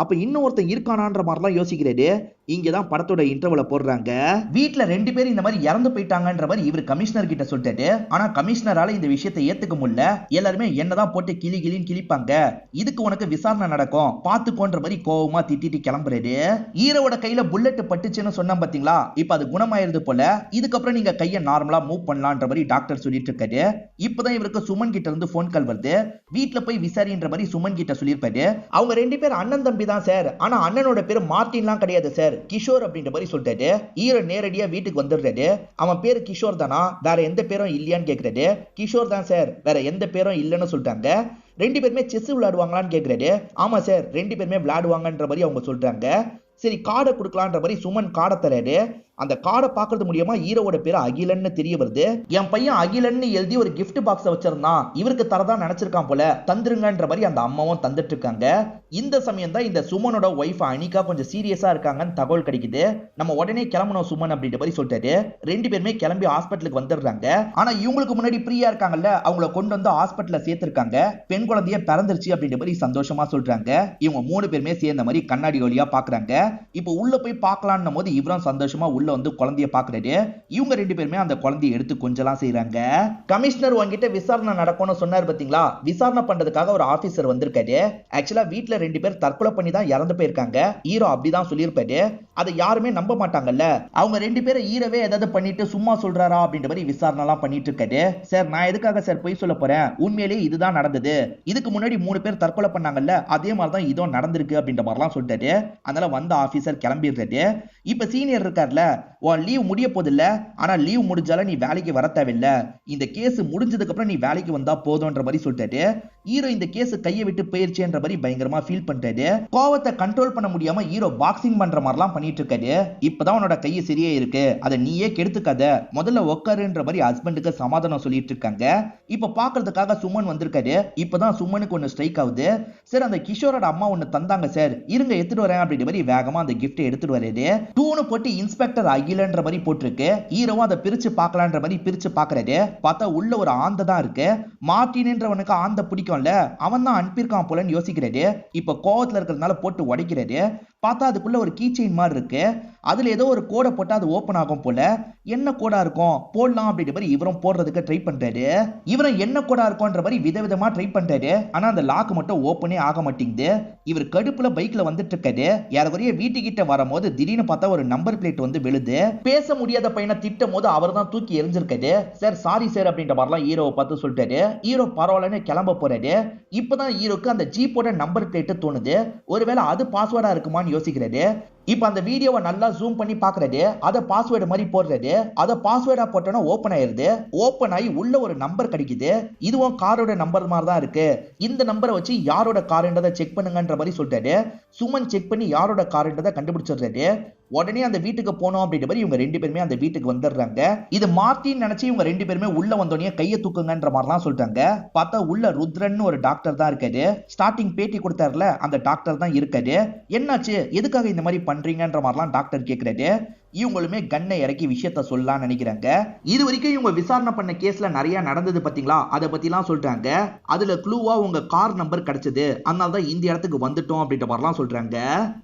அப்ப இன்னொருத்தன் இருக்கானான்ற மாதிரிலாம் யோசிக்கிறாரு. இங்கதான் படத்தோட இன்டர்வல போடுறாங்க. வீட்டுல 2 பேர் இந்த மாதிரி இறந்து போயிட்டாங்கன்ற மாதிரி இவர் கமிஷனர் கிட்ட சொல்லிட்டாரு. ஆனா கமிஷனரால இந்த விஷயத்தை ஏத்துக்க முடியல. எல்லாருமே என்னதான் போட்டு கிளின்னு கிளிப்பாங்க, இதுக்கு உனக்கு விசாரணை நடக்கும் பாத்துக்கோன்ற மாதிரி கோவமா திட்டிட்டு கிளம்புறாரு. ஹீரோவோட கையில புல்லட் பட்டுச்சுன்னு சொன்னா பாத்தீங்களா, இப்ப அது குணமாயிருது போல, இதுக்கப்புறம் நீங்க கையை நார்மலா மூவ் பண்ணலான்ற மாதிரி டாக்டர் சொல்லிட்டு இருக்காரு. இப்பதான் இவருக்கு சுமன் கிட்ட இருந்து போன் கால் வருது. வீட்டுல போய் விசாரின்ற மாதிரி சுமன் கிட்ட சொல்லியிருப்பாரு. அவங்க 2 பேர் அண்ணன் தம்பி தான் சார், ஆனா அண்ணனோட பேரு மார்ட்டின்லாம் கிடையாது சார், கிஷோர் அப்படின்ற மாதிரி சொல்லிட்டாரு. ஹீரோ நேரடியா வீட்டுக்கு வந்துடுறாரு. அவன் பேரு கிஷோர் தானா, வேற எந்த பேரும் இல்லையான்னு கேக்குறாரு. கிஷோர் தான் சார், வேற எந்த பேரும் இல்லைன்னு சொல்லிட்டாங்க. 2 பேருமே செஸ் விளையாடுவாங்களான்னு கேக்குறாரு. ஆமா சார், 2 பேருமே விளையாடுவாங்கன்ற மாதிரி அவங்க சொல்றாங்க. சரி கார்டை கொடுக்கலான்ற மாதிரி சுமன் கார்டை தராரு. அந்த கார்டை பாக்குறது மூலியமா ஹீரோவோட பேரு அகிலன்னு தெரிய வருது. என் பையன் அகிலன்னு எழுதி ஒரு கிஃப்ட் பாக்ஸ் வச்சிருந்தான், இவருக்கு தரதா நினைச்சிருக்கான் போல, தந்துருங்கன்ற மாதிரி அந்த அம்மாவும் தந்துட்டு இருக்காங்க. இந்த சமயம் தான் இந்த சுமனோட ஒய்ஃப் அனிகா கொஞ்சம் சீரியஸா இருக்காங்கன்னு தகவல் கிடைக்குது. நம்ம உடனே கிளம்பணும் சுமன் அப்படின்ற மாதிரி சொல்லிட்டாரு. 2 பேருமே கிளம்பி ஹாஸ்பிட்டலுக்கு வந்துடுறாங்க. ஆனா இவங்களுக்கு முன்னாடி பிரியா இருக்காங்கல்ல, அவங்கள கொண்டு வந்து ஹாஸ்பிட்டல்ல சேர்த்திருக்காங்க. பெண் குழந்தைய பிறந்துருச்சு அப்படின்ற மாதிரி சந்தோஷமா சொல்றாங்க. இவங்க 3 பேருமே சேர்ந்த மாதிரி கண்ணாடி வழியா பாக்குறாங்க. இப்போ உள்ள போய் பார்க்கலாம்னும் போது இவரும் சந்தோஷமா உள்ள வந்து குழந்தைய பாக்குறாரு. இவங்க 2 பேருமே அந்த குழந்தைய எடுத்து கொஞ்சலாம் செய்றாங்க. கமிஷனர் உங்ககிட்ட விசாரணை நடக்கும்னு சொன்னார் பாத்தீங்களா, விசாரணை பண்றதுக்காக ஒரு ஆபீசர் வந்திருக்காரு. ஆக்சுவலா வீட்ல 2 பேர் தற்கொலை பண்ணி தான் இறந்து போயிருக்காங்க. ஹீரோ அப்படிதான் சொல்லியிருப்பாரு. அதை யாருமே நம்ப மாட்டாங்கல்ல. அவங்க 2 பேரும் ஹீரோவே ஏதாவது பண்ணிட்டு சும்மா சொல்றாரா அப்படின்ற மாதிரி விசாரணை எல்லாம் பண்ணிட்டு இருக்காரு. சார் நான் எதுக்காக சார் போய் சொல்ல போறேன், உண்மையிலேயே இதுதான் நடந்தது. இதுக்கு முன்னாடி 3 பேர் தற்கொலை பண்ணாங்கல்ல, அதே மாதிரி தான் இதுவும் நடந்திருக்கு அப்படின்ற மாதிரிலாம் சொல்லிட்டாரு. அதனால வந்த ஆபீசர் கிளம்பிடுறாரு. இப்ப சீனியர் இருக்கார்ல, உன் லீவ் முடிய போதில்ல, ஆனா லீவ் முடிஞ்சாலும் நீ வேலைக்கு வர தேவையில்ல, இந்த கேஸ் முடிஞ்சதுக்கு அப்புறம் நீ வேலைக்கு வந்தா போதும்ன்ற மாதிரி சொல்லிட்டாரு. ஹீரோ இந்த கேஸ் கையை விட்டு போயிருச்சேன்ற மாதிரி பயங்கரமா ஃபீல் பண்றாரு. கோவத்தை கண்ட்ரோல் பண்ண முடியாம ஹீரோ பாக்ஸிங் பண்ற மாதிரிலாம் பண்ணிட்டு இருக்காரு. இப்பதான் உன்னோட கையை சரியா இருக்கு, அதை நீயே கெடுத்துக்காத, முதல்ல உட்காருன்ற மாதிரி ஹஸ்பண்டுக்கு சமாதானம் சொல்லிட்டு இருக்காங்க. இப்ப பாக்குறதுக்காக சுமன் வந்திருக்காரு. இப்பதான் சுமனுக்கு ஒன்னு ஸ்ட்ரைக் ஆகுது. சார் அந்த கிஷோரோட அம்மா ஒன்னு தந்தாங்க சார், இருங்க எடுத்துட்டு வரேன் அப்படின்ற மாதிரி வேகமா அந்த கிஃப்ட் எடுத்துட்டு வராரு. டூனு போட்டு இன்ஸ்பெக்டர் அகிலன்ற மாதிரி போட்டிருக்கு. ஹீரோவும் அதை பிரிச்சு பார்க்கலான்ற மாதிரி பிரிச்சு பாக்குறாரு. பார்த்தா உள்ள ஒரு ஆந்தை தான் இருக்கு. மார்ட்டின்ன்றவனுக்கு ஆந்தை பிடிக்கும்ல, அவன் தான் அனுப்பியிருக்கான் போலன்னு யோசிக்கிறாரு. இப்ப கோவத்துல இருக்கிறதுனால போட்டு உடைக்கிறாரு. பார்த்தா அதுக்குள்ள ஒரு கீ செயின் மாதிரி இருக்கு. அதுல ஏதோ ஒரு கோடை போட்டா அது ஓபன் ஆகும் போல. என்ன கோடா இருக்கும் போடலாம் அப்படின்ற மாதிரி இவரும் போடுறதுக்கு ட்ரை பண்றாரு. இவரும் என்ன கோடா இருக்கும்ன்ற மாதிரி விதவிதமா ட்ரை பண்றாரு. ஆனா அந்த லாக் மட்டும் ஓப்பனே ஆக மாட்டேங்குது. இவர் கடுப்புல பைக்ல வந்துட்டு இருக்காரு. யாரவரைய வீட்டுக்கிட்ட வரும்போது திடீர்னு பார்த்தா ஒரு நம்பர் பிளேட் வந்து விழுது. பேச முடியாத பையனை திட்டும் போது அவர் தான் தூக்கி எரிஞ்சிருக்காரு. சார் சாரி சார் அப்படின்ற மாதிரிலாம் ஹீரோவை பார்த்து சொல்லிட்டாரு. ஹீரோ பரவாயில்லன்னு கிளம்ப போறாரு. இப்பதான் ஹீரோக்கு அந்த ஜீப்போட நம்பர் பிளேட் தோணுது. ஒருவேளை அது பாஸ்வேர்டா இருக்குமான்னு யோசிக்கிறாரு. இப்ப அந்த வீடியோவை நல்லா ஜூம் பண்ணி பாக்குறது, அதை பாஸ்வேர்டு மாதிரி போடுறது, அதை பாஸ்வேர்டா போட்டோன்னா ஓபன் ஆயிருது. ஓபன் ஆகி உள்ள ஒரு நம்பர் கிடைக்குது. இதுவும் காரோட நம்பர் மாதிரி தான் இருக்கு. இந்த நம்பரை வச்சு யாரோட காருன்றதை செக் பண்ணுங்கன்ற மாதிரி சொல்றாரு. சுமன் செக் பண்ணி யாரோட காருன்றதை கண்டுபிடிச்சிடுறாரு. உடனே அந்த வீட்டுக்கு போனோம் அப்படின்ற மாதிரி இவங்க 2 பேருமே அந்த வீட்டுக்கு வந்துடுறாங்க. இது மார்ட்டின் நினைச்சு இவங்க 2 பேருமே உள்ள வந்தோடனே கையை தூக்குங்கன்ற மாதிரிலாம் சொல்றாங்க. பார்த்தா உள்ள ருத்ரன் ஒரு டாக்டர் தான் இருக்காரு. ஸ்டார்டிங் பேட்டி கொடுத்தாருல, அந்த டாக்டர் தான் இருக்காரு. என்னாச்சு, எதுக்காக இந்த மாதிரி பண்றீங்கன்ற மாதிரிலாம் டாக்டர் கேட்கிறாரு. இவங்களுமே கண்ணை இறக்கி விஷயத்த சொல்லலாம்னு நினைக்கிறாங்க. இது வரைக்கும் இவங்க விசாரணை பண்ண கேஸ்ல நிறைய நடந்தது பாத்தீங்களா, அதை பத்திலாம் சொல்றாங்க. அதுல க்ளூவா உங்க கார் நம்பர் கிடைச்சது, அதனால தான் இந்த இடத்துக்கு வந்துட்டோம் அப்படின்ற மாதிரிலாம் சொல்றாங்க.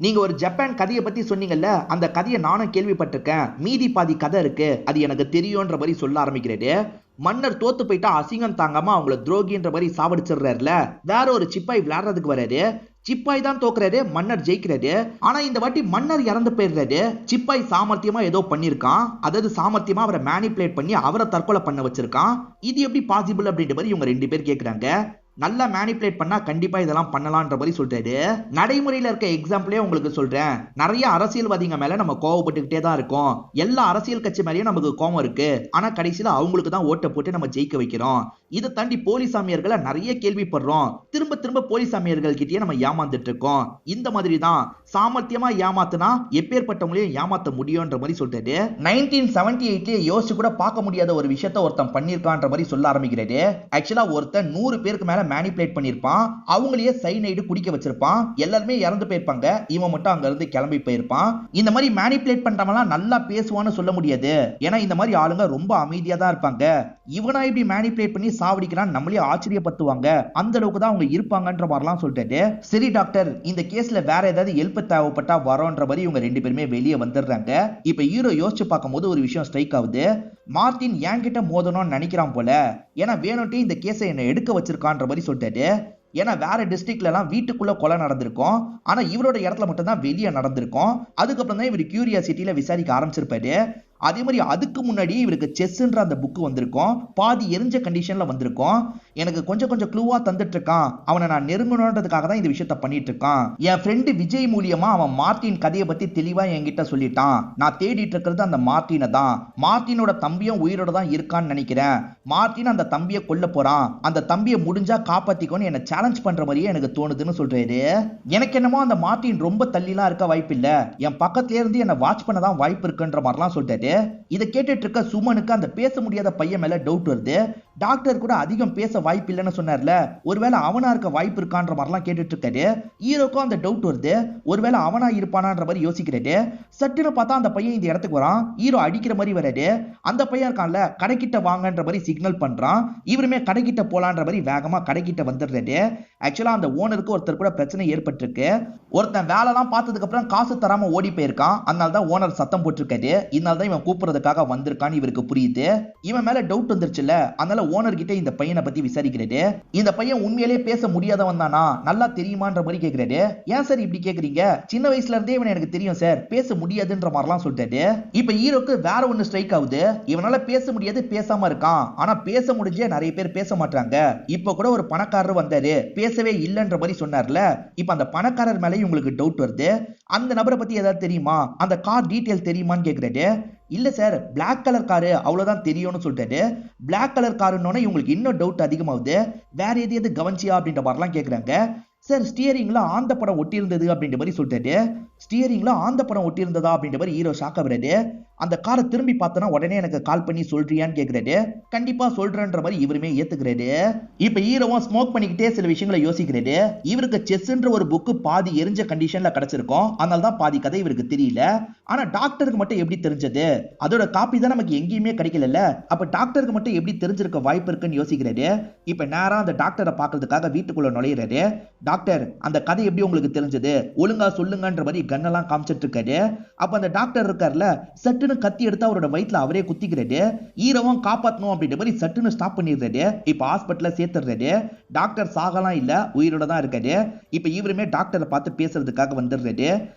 நீங்க ஒரு ஜப்பான் கதையை பத்தி சொன்னீங்கல்ல, அந்த கதையை நானும் கேள்விப்பட்டிருக்கேன், மீதி பாதி கதை இருக்கு, அது எனக்கு தெரியும்ன்ற மாதிரி சொல்ல ஆரம்பிக்கிறாரு. மன்னர் தோத்து போயிட்டா அசிங்கம் தாங்காம அவங்கள துரோகின்ற மாதிரி சாவடிச்சிடுறாருல, வேற ஒரு சிப்பாய் விளையாடுறதுக்கு வராரு. சிப்பாய் தான் தோக்குறாரு, மன்னர் ஜெயிக்கிறாரு. ஆனா இந்த வாட்டி மன்னர் இறந்து போயிடுறாரு. சிப்பாய் சாமர்த்தியமா ஏதோ பண்ணிருக்கான், அதாவது சாமர்த்தியமா அவரை மேனிபுலேட் பண்ணி அவரை தற்கொலை பண்ண வச்சிருக்கான். இது எப்படி பாசிபிள் அப்படின்ற மாதிரி இவங்க 2 பேர் கேக்குறாங்க. நல்லா மேனிபுலேட் பண்ணா கண்டிப்பா இதெல்லாம் பண்ணலாம்ன்ற மாதிரி சொல்றாரு. நடைமுறையில இருக்க எக்ஸாம்பிளே உங்களுக்கு சொல்றேன். நிறைய அரசியல்வாதிங்க மேல நம்ம கோவப்பட்டுக்கிட்டே தான் இருக்கோம். எல்லா அரசியல் கட்சி மேலயும் நமக்கு கோவம் இருக்கு. ஆனா கடைசியில அவங்களுக்கு தான் ஓட்டை போட்டு நம்ம ஜெயிக்க வைக்கிறோம். இதை தாண்டி போலி சாமியார்களை நிறைய கேள்விப்படுறோம். திரும்ப திரும்ப போலி சாமியார்கள் கிட்டயே நம்ம ஏமாந்துட்டு இருக்கோம். இந்த மாதிரி தான் சாமர்த்தியமா ஏமாத்துனா எப்பேற்பட்டவங்களையும் ஏமாத்த முடியும்ன்ற மாதிரி சொல்றாரு. 1978 யோசிச்சு கூட பார்க்க முடியாத ஒரு விஷயத்த ஒருத்தன் பண்ணிருக்கான்ற மாதிரி சொல்ல ஆரம்பிக்கிறாரு. ஆக்சுவலா ஒருத்தன் 100 பேருக்கு மேல மேனிபுலேட் பண்ணிருப்பான். அவங்களையே சைனைடு குடிக்க வச்சிருப்பான். எல்லாருமே இறந்து போயிருப்பாங்க. இவன் மட்டும் அங்க இருந்து கிளம்பி போயிருப்பான். இந்த மாதிரி மேனிபுலேட் பண்றவங்கலாம் நல்லா பேசுவான்னு சொல்ல முடியாது. ஏன்னா இந்த மாதிரி ஆளுங்க ரொம்ப அமைதியா தான் இருப்பாங்க. இவனா இப்படி மேனிபுலேட் பண்ணி சாவடிக்கிறான் நம்மளே ஆச்சரியப்படுத்துவாங்க. அந்த அளவுக்கு தான் அவங்க இருப்பாங்கன்ற மாதிரிலாம் சொல்லிட்டு, சரி டாக்டர் இந்த கேஸ்ல வேற ஏதாவது ஹெல்ப் தேவைப்பட்டா வரோன்ற மாதிரி இவங்க 2 பேருமே வெளியே வந்துடுறாங்க. இப்ப ஹீரோ யோசிச்சு பார்க்கும்போது ஒரு விஷயம் ஸ்ட்ரைக் ஆகுது. மார்ட்டின் என்கிட்ட மோதணும்னு நினைக்கிறான் போல. ஏன்னா வேணும்ட்டே இந்த கேஸை என்ன எடுக்க வச்சிருக்கான்ற மாதிரி சொல்லிட்டு, ஏன்னா வேற டிஸ்ட்ரிக்ட்ல எல்லாம் வீட்டுக்குள்ள கொலை நடந்திருக்கும். ஆனா இவரோட இடத்துல மட்டும் தான் வெளியே நடந்திருக்கும். அதுக்கப்புறம் தான் இவர் கியூரியாசிட்டியில விசாரிக்க ஆரம்பிச்சிருப்பாரு. அதே மாதிரி அதுக்கு முன்னாடி இவருக்கு செஸ்ன்ற அந்த புக் வந்திருக்கும். பாதி எரிஞ்ச கண்டிஷன்ல வந்திருக்கும். எனக்கு கொஞ்சம் கொஞ்சம் க்ளூவா தந்துட்டு இருக்கான். அவனை நான் நெருங்கணுன்றதுக்காக தான் இந்த விஷயத்த பண்ணிட்டு இருக்கான். என் ஃப்ரெண்டு விஜய் மூலியமா அவன் மார்ட்டின் கதையை பத்தி தெளிவா என்கிட்ட சொல்லிட்டான். நான் தேடிட்டு இருக்கிறது அந்த மார்ட்டினை தான். மார்ட்டினோட தம்பியும் உயிரோட தான் இருக்கான்னு நினைக்கிறேன். மார்ட்டின் அந்த தம்பியை கொல்ல போறான். அந்த தம்பியை முடிஞ்சா காப்பாத்திக்கோன்னு என்ன சேலஞ்ச் பண்ற மாதிரியே எனக்கு தோணுதுன்னு சொல்றாரு. எனக்கு என்னமோ அந்த மார்ட்டின் ரொம்ப தள்ளிலாம் இருக்க வாய்ப்பு இல்ல. என் பக்கத்துல இருந்து என்ன வாட்ச் பண்ண தான் வாய்ப்பு இருக்குன்ற மாதிரிலாம் சொல்றாரு. இதை கேட்டுட்டு இருக்க சுமனுக்கு அந்த பேச முடியாத பையன் மேல டவுட் வருது. டாக்டர் கூட அதிகம் பேச வாய்ப்பு இல்லைன்னு சொன்னார்ல, ஒருவேளை அவனா இருக்க வாய்ப்பு இருக்கான்ற மாதிரிலாம் கேட்டுட்டு இருக்காரு. ஹீரோக்கும் அந்த டவுட் வருது. ஒருவேளை அவனா இருப்பானான்ற மாதிரி யோசிக்கிறாரு. சட்டுன்னு பார்த்தா அந்த பையன் இந்த இடத்துக்கு வரான். ஹீரோ அடிக்கிற மாதிரி வராரு. அந்த பையன் இருக்கான்ல, கடைக்கிட்ட வாங்கன்ற மாதிரி சிக்னல் பண்றான். இவருமே கடைக்கிட்ட போலான்ற மாதிரி வேகமா கடைக்கிட்ட வந்துடுறாரு. ஆக்சுவலா அந்த ஓனருக்கு ஒருத்தர் கூட பிரச்சனை ஏற்பட்டிருக்கு. ஒருத்தன் வேலைலாம் பார்த்ததுக்கு அப்புறம் காசு தராம ஓடி போயிருக்கான். அதனால தான் ஓனர் சத்தம் போட்டிருக்காரு. இதனால தான் இவன் கூப்பிடுறதுக்காக வந்திருக்கான்னு இவருக்கு புரியுது. இவன் மேல டவுட் வந்துருச்சுல, அதனால ஓனர் கிட்ட இந்த பையனை பத்தி விசாரிக்கிறாரு. இந்த பையன் உண்மையிலேயே பேச முடியாதவன் தானா, நல்லா தெரியுமான்ற மாதிரி கேட்கிறாரு. ஏன் சார் இப்படி கேக்குறீங்க? சின்ன வயசுல இருந்தே இவன் எனக்கு தெரியும் சார், பேச முடியாதுன்ற மாதிரிலாம் சொல்லிட்டாரு. இப்ப ஹீரோக்கு வேற ஒன்னு ஸ்ட்ரைக் ஆகுது. இவனால பேச முடியாது, பேசாம இருக்கான். ஆனா பேச முடிஞ்சே நிறைய பேர் பேச மாட்டாங்க. இப்ப கூட ஒரு பணக்காரர் வந்தாரு, பேசவே இல்லைன்ற மாதிரி சொன்னார்ல. இப்ப அந்த பணக்காரர் மேல உங்களுக்கு டவுட் வருது. அந்த நபரை பத்தி ஏதாவது தெரியுமா, அந்த கார் டீடைல் தெரியுமான்னு கேக்குறாரு. இல்ல சார், பிளாக் கலர் காரு அவ்வளவுதான் தெரியும்னு சொல்லிட்டாரு. பிளாக் கலர் காருன்னு இவங்களுக்கு இன்னும் டவுட் அதிகமாகுது. வேற எது கவனிச்சியா அப்படின்ற மாதிரிலாம் கேக்குறாங்க. சார் ஸ்டியரிங்ல ஆந்த படம் ஒட்டி இருந்தது அப்படின்ற மாதிரி சொல்லிட்டாரு. ஸ்டியரிங்ல ஆந்த படம் ஒட்டி இருந்ததா அப்படின்ற மாதிரி ஹீரோ ஷாக் ஆகுறாரு. அந்த காரை திரும்பி பார்த்தனா உடனே எனக்கு கால் பண்ணி சொல்றியான்னு கேக்குறாரு. கண்டிப்பா சொல்றேன்ற மாதிரி இவருமே ஏத்துக்கிறாரு. இப்ப ஹீரோவும் ஸ்மோக் பண்ணிக்கிட்டே சில விஷயங்களை யோசிக்கிறாரு. இவருக்கு செஸ்ன்ற ஒரு புக்கு பாதி எரிஞ்ச கண்டிஷன்ல கிடைச்சிருக்கும். அதனால தான் பாதி கதை இவருக்கு தெரியல. ஆனா டாக்டருக்கு மட்டும் எப்படி தெரிஞ்சது? அதோட காப்பி தான் நமக்கு எங்கேயுமே கிடைக்கல. அப்ப டாக்டருக்கு மட்டும் எப்படி தெரிஞ்சிருக்க வாய்ப்பு இருக்குன்னு யோசிக்கிறாரு. இப்ப நேரா அந்த டாக்டரை பார்க்கறதுக்காக வீட்டுக்குள்ள நுழையிறாரு. டாக்டர், அந்த கதை எப்படி உங்களுக்கு தெரிஞ்சது? ஒழுங்கா சொல்லுங்கன்ற மாதிரி கண்ணெல்லாம் காமிச்சிட்டு இருக்காரு. அப்ப அந்த டாக்டர் இருக்கார்ல, சட்டுன்னு கத்தி எடுத்து அவரோட வயிற்றுல அவரே குத்திக்கிறாரு. ஹீரோவும் காப்பாற்றணும் அப்படின்ற மாதிரி சட்டுன்னு ஸ்டாப் பண்ணிடுறாரு. இப்ப ஹாஸ்பிட்டல்ல சேர்த்துறாரு. டாக்டர் சாகலாம் இல்ல, உயிரோட தான் இருக்காரு. இப்ப இவருமே டாக்டரை பார்த்து பேசுறதுக்காக வந்துடுறாரு.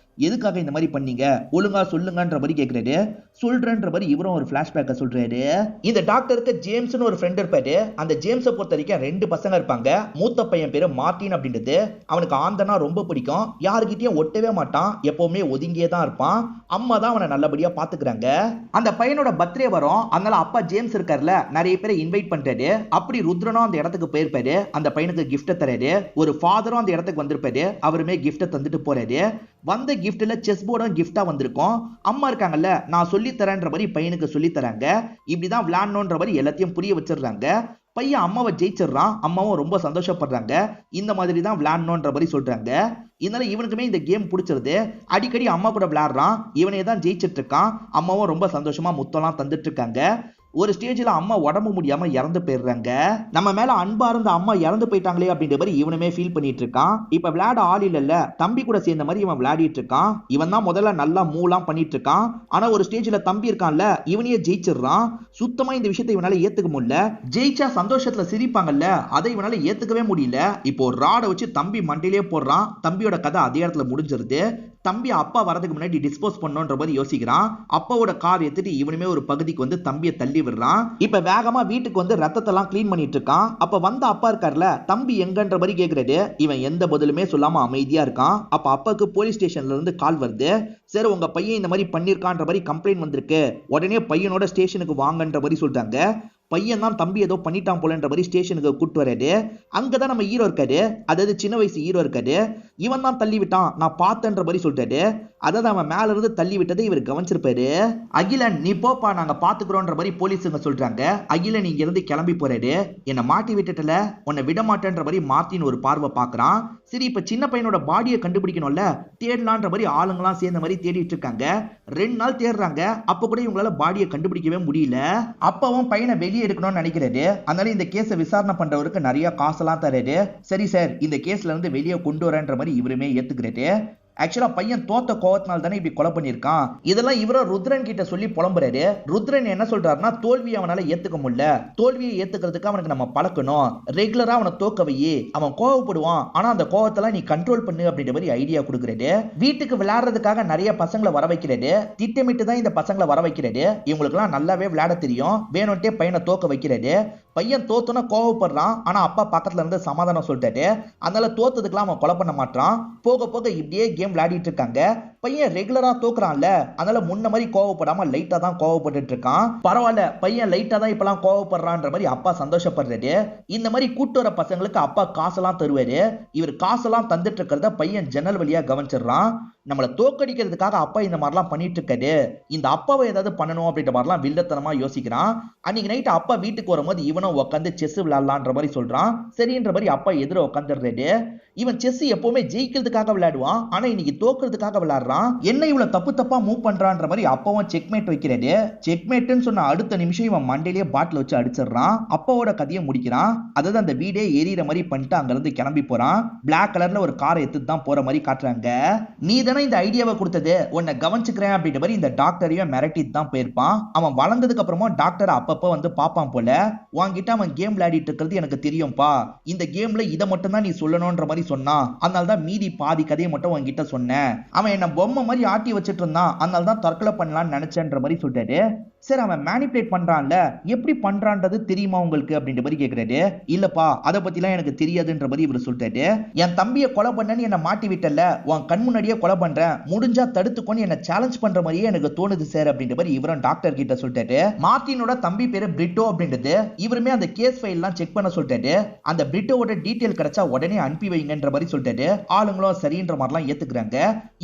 எதுக்காக இந்த மாதிரி பண்ணீங்க, ஒழுங்கா சொல்லுங்கன்ற மாதிரி கேட்கிறாரு. சொல்றேன்ற மாதிரி இவரும் ஒரு பிளாஷ்பேக்க சொல்றாரு. இந்த டாக்டருக்கு ஜேம்ஸ்னு ஒரு ஃப்ரெண்ட் இருப்பாரு. அந்த ஜேம்ஸை பொறுத்த வரைக்கும் 2 பசங்க இருப்பாங்க. மூத்த பையன் பேரு மார்ட்டின் அப்படின்றது. அவனுக்கு ஆந்தனா ரொம்ப பிடிக்கும். யாருக்கிட்டையும் ஒட்டவே மாட்டான். எப்பவுமே ஒதுங்கியே தான் இருப்பான். அம்மா தான் அவனை நல்லபடியா பாத்துக்கிறாங்க. அந்த பையனோட பர்த்டே வரும். அதனால அப்பா ஜேம்ஸ் இருக்கார்ல, நிறைய பேரை இன்வைட் பண்றாரு. அப்படி ருத்ரனும் அந்த இடத்துக்கு போயிருப்பாரு. அந்த பையனுக்கு கிஃப்ட் தராரு. ஒரு ஃபாதரும் அந்த இடத்துக்கு வந்திருப்பாரு. அவருமே கிஃப்ட் தந்துட்டு போறாரு. வந்த கிஃப்ட்ல செஸ் போர்டும் கிஃப்டா வந்திருக்கும். அம்மா இருக்காங்கல்ல, நான் சொல்லி தரேன்ற மாதிரி பையனுக்கு சொல்லி தராங்க. இப்படிதான் விளையாடணுன்ற மாதிரி எல்லாத்தையும் புரிய வச்சிடுறாங்க. பையன் அம்மாவை ஜெயிச்சிடுறான். அம்மாவும் ரொம்ப சந்தோஷப்படுறாங்க. இந்த மாதிரி தான் விளையாடணுன்ற மாதிரி சொல்றாங்க. இதனால இவனுக்குமே இந்த கேம் பிடிச்சிருது. அடிக்கடி அம்மா கூட விளையாடுறான். இவனே தான் ஜெயிச்சிட்டு இருக்கான். அம்மாவும் ரொம்ப சந்தோஷமா முத்தம்லாம் தந்துட்டு இருக்காங்க. ஒரு ஸ்டேஜ்ல அம்மா உடம்பு முடியாம இறந்து போயிடுறாங்க. நம்ம மேல அன்பா இருந்த அம்மா இறந்து போயிட்டாங்களே அப்படின்ற மாதிரி இவனுமே ஃபீல் பண்ணிட்டு இருக்கான். இப்ப விளையாட ஆள் இல்ல, தம்பி கூட சேர்ந்த மாதிரி இவன் விளையாடிட்டு இருக்கான். இவன் தான் முதல்ல நல்லா மூவ்லாம் பண்ணிட்டு இருக்கான். ஆனா ஒரு ஸ்டேஜ்ல தம்பி இருக்கான்ல, இவனையே ஜெயிச்சிடுறான். சுத்தமா இந்த விஷயத்தை இவனால ஏத்துக்க முடியல. ஜெயிச்சா சந்தோஷத்துல சிரிப்பாங்கல்ல, அதை இவனால ஏத்துக்கவே முடியல. இப்போ ஒரு ராடை வச்சு தம்பி மண்டையிலே போடுறான். தம்பியோட கதை அதே இடத்துல முடிஞ்சிருது. தம்பி அப்பா வரதுக்கு முன்னாடி டிஸ்போஸ் பண்ணோன்ற மாதிரி யோசிக்கிறான். அப்பாவோட கார் எடுத்துட்டு இவனுமே ஒரு பகுதிக்கு வந்து தம்பியை தள்ளி விடுறான். இப்ப வேகமா வீட்டுக்கு வந்து ரத்தத்தெல்லாம் கிளீன் பண்ணிட்டு இருக்கான். அப்ப வந்த அப்பா இருக்கார்ல, தம்பி எங்கன்ற மாதிரி கேக்குறாரு. இவன் எந்த பதிலுமே சொல்லாம அமைதியா இருக்கான். அப்ப அப்பாக்கு போலீஸ் ஸ்டேஷன்ல இருந்து கால் வருது. சரி உங்க பையன் இந்த மாதிரி பண்ணிருக்கான்ற மாதிரி கம்ப்ளைண்ட் வந்திருக்கு, உடனே பையனோட ஸ்டேஷனுக்கு வாங்கன்ற மாதிரி சொல்றாங்க. பையன் தான் தம்பி ஏதோ பண்ணிட்டான் போலன்ற மாதிரி ஸ்டேஷனுக்கு கூட்டு வராரு. அங்கதான் நம்ம ஹீரோ இருக்காரு, அதாவது சின்ன வயசு ஹீரோ இருக்காரு. இவன் தான் தள்ளி விட்டான், நான் பார்த்தேன்ற மாதிரி சொல்லிட்டாரு. அதாவது அவன் மேல இருந்து தள்ளி விட்டதை இவர் கவனிச்சிருப்பாரு. அகிலன் நீ போப்பா நாங்க பாத்துக்கிறோன்ற மாதிரி போலீஸுங்க சொல்றாங்க. அகிலன் இங்க இருந்து கிளம்பி போறாரு. என்னை மாட்டி விட்டுட்டல, உன்னை விட மாட்டேன்ற மாதிரி மார்ட்டின் ஒரு பார்வை பாக்குறான். சரி இப்ப சின்ன பையனோட பாடியை கண்டுபிடிக்கணும்ல, தேடலான்ற மாதிரி ஆளுங்களாம் சேர்ந்த மாதிரி தேடிட்டு இருக்காங்க. 2 நாள் தேடுறாங்க, அப்ப கூட இவங்களால பாடியை கண்டுபிடிக்கவே முடியல. அப்பவும் பையனை வெளியே எடுக்கணும்னு நினைக்கிறாரு. அதனால இந்த கேஸை விசாரணை பண்றவருக்கு நிறைய காசெல்லாம் தராரு. சரி சார் இந்த கேஸ்ல இருந்து வெளியே கொண்டு வரேன்ற மாதிரி இவருமே ஏத்துக்கிறாரு. ஆக்சுவலா பையன் தோத்த கோவத்தினால தானே இப்படி கொலை பண்ணிருக்கான். இதெல்லாம் இவரோ ருத்ரன் கிட்ட சொல்லி புலம்புறாரு. ருத்ரன் என்ன சொல்றாருன்னா, தோல்வியை அவனால ஏத்துக்க முடியல, தோல்வியை ஏத்துக்கிறதுக்கு அவனுக்கு நம்ம பழக்கணும், ரெகுலரா அவனை தோக்க வை, அவன் கோவப்படுவான், ஆனா அந்த கோவத்தெல்லாம் நீ கண்ட்ரோல் பண்ணு அப்படின்ற மாதிரி ஐடியா கொடுக்குறாரு. வீட்டுக்கு விளையாடுறதுக்காக நிறைய பசங்களை வர வைக்கிறாரு. திட்டமிட்டு தான் இந்த பசங்களை வர வைக்கிறாரு. இவங்களுக்கு எல்லாம் நல்லாவே விளையாட தெரியும், வேணும்ட்டே பையனை தோக்க வைக்கிறாரு. பையன் தோத்துனா கோவப்படுறான், ஆனா அப்பா பக்கத்துல இருந்து சமாதானம் சொல்லிட்டாரு. அதனால தோத்ததுக்கெல்லாம் அவன் கொலை பண்ண மாட்டான். போக போக இப்படியே கேம் விளையாடிட்டு இருக்காங்க. பையன் ரெகுலரா தோக்குறான்ல, அதனால முன்ன மாதிரி கோவப்படாம லைட்டா தான் கோவப்பட்டு இருக்கான். பரவாயில்ல பையன் லைட்டா தான் இப்பெல்லாம் கோவப்படுறான்ற மாதிரி அப்பா சந்தோஷப்படுறாரு. இந்த மாதிரி கூட்டு வர பசங்களுக்கு அப்பா காசெல்லாம் தருவாரு. இவர் காசெல்லாம் தந்துட்டு இருக்கிறத பையன் ஜன்னல் வழியா கவனிச்சிடறான். நம்மளை தோக்கடிக்கிறதுக்காக அப்பா இந்த மாதிரிலாம் பண்ணிட்டு இருக்காரு, இந்த அப்பாவை ஏதாவது பண்ணணும் அப்படின்ற மாதிரிலாம் வில்லத்தனமா யோசிக்கிறான். அன்னைக்கு நைட்டு அப்பா வீட்டுக்கு வரும்போது இவனும் உட்காந்து செஸ் விளையாடலான்ற மாதிரி சொல்றான். சரின்ற மாதிரி அப்பா எதிர உட்காந்துடுறாரு. இவன் செஸ் எப்பவுமே ஜெயிக்கிறதுக்காக விளையாடுவான், ஆனா இன்னைக்கு தோக்குறதுக்காக விளையாடுறான். என்ன இவ்வளவு தப்பு தப்பா மூவ் பண்றான்ற மாதிரி அப்பாவும் செக்மேட் வைக்கிறாரு. செக்மேட்னு சொன்ன அடுத்த நிமிஷம் இவன் மண்டையிலேயே பாட்டில் வச்சு அடிச்சிடறான். அப்பாவோட கதையை முடிக்கிறான். அதாவது அந்த வீடே எரியற மாதிரி பண்ணிட்டு அங்க இருந்து கிளம்பி போறான். பிளாக் கலர்ல ஒரு காரை எடுத்து தான் போற மாதிரி காட்டுறாங்க. நீ தானே இந்த ஐடியாவை கொடுத்தது, உன்னை கவனிச்சுக்கிறேன் அப்படின்ற மாதிரி இந்த டாக்டரையும் மிரட்டிட்டு தான் போயிருப்பான். அவன் வளர்ந்ததுக்கு அப்புறமா டாக்டர் அப்பப்போ வந்து பாப்பான் போல. வாங்கிட்டு அவன் கேம் விளையாடிட்டு இருக்கிறது எனக்கு தெரியும்பா, இந்த கேம்ல இதை மட்டும் தான் நீ சொல்லணும்ன்ற மாதிரி சொன்னா, அதனால தான் மீதி பாதி கதையை மட்டும் உன்கிட்ட சொன்னேன். அவன் என்ன பொம்மை மாதிரி ஆட்டி வச்சிட்டு இருந்தான், அதனால தான் தற்கொலை பண்ணலாம்னு நினைச்சேன்ற மாதிரி சொல்லிட்டாரு. சரி அவன் மேனிபுலேட் பண்றான்ல, எப்படி பண்றான்றது தெரியுமா உங்களுக்கு அப்படின்ற மாதிரி கேக்குறாரு. இல்லப்பா அதை பத்திலாம் எனக்கு தெரியாதுன்ற மாதிரி இவர் சொல்லிட்டாரு. என் தம்பியை கொலை பண்ணன்னு என்ன மாட்டி விட்டல, உன் கண் முன்னாடியே கொலை பண்றேன், முடிஞ்சா தடுத்துக்கொண்டு என்ன சேலஞ்ச் பண்ற மாதிரியே எனக்கு தோணுது சார் அப்படின்ற மாதிரி இவரும் டாக்டர் கிட்ட சொல்லிட்டாரு. மார்ட்டினோட தம்பி பேரு பிரிட்டோ அப்படின்றது. இவருமே அந்த கேஸ் ஃபைல் எல்லாம் செக் பண்ண சொல்லிட்டாரு. அந்த பிரிட்டோவோட டீடைல் கிடைச்சா உடனே அனுப்பி வைங்கன்ற மாதிரி சொல்லிட்டாரு. ஆளுங்களும் சரின்ற மாதிரிலாம் ஏத்துக்கிறாங்க.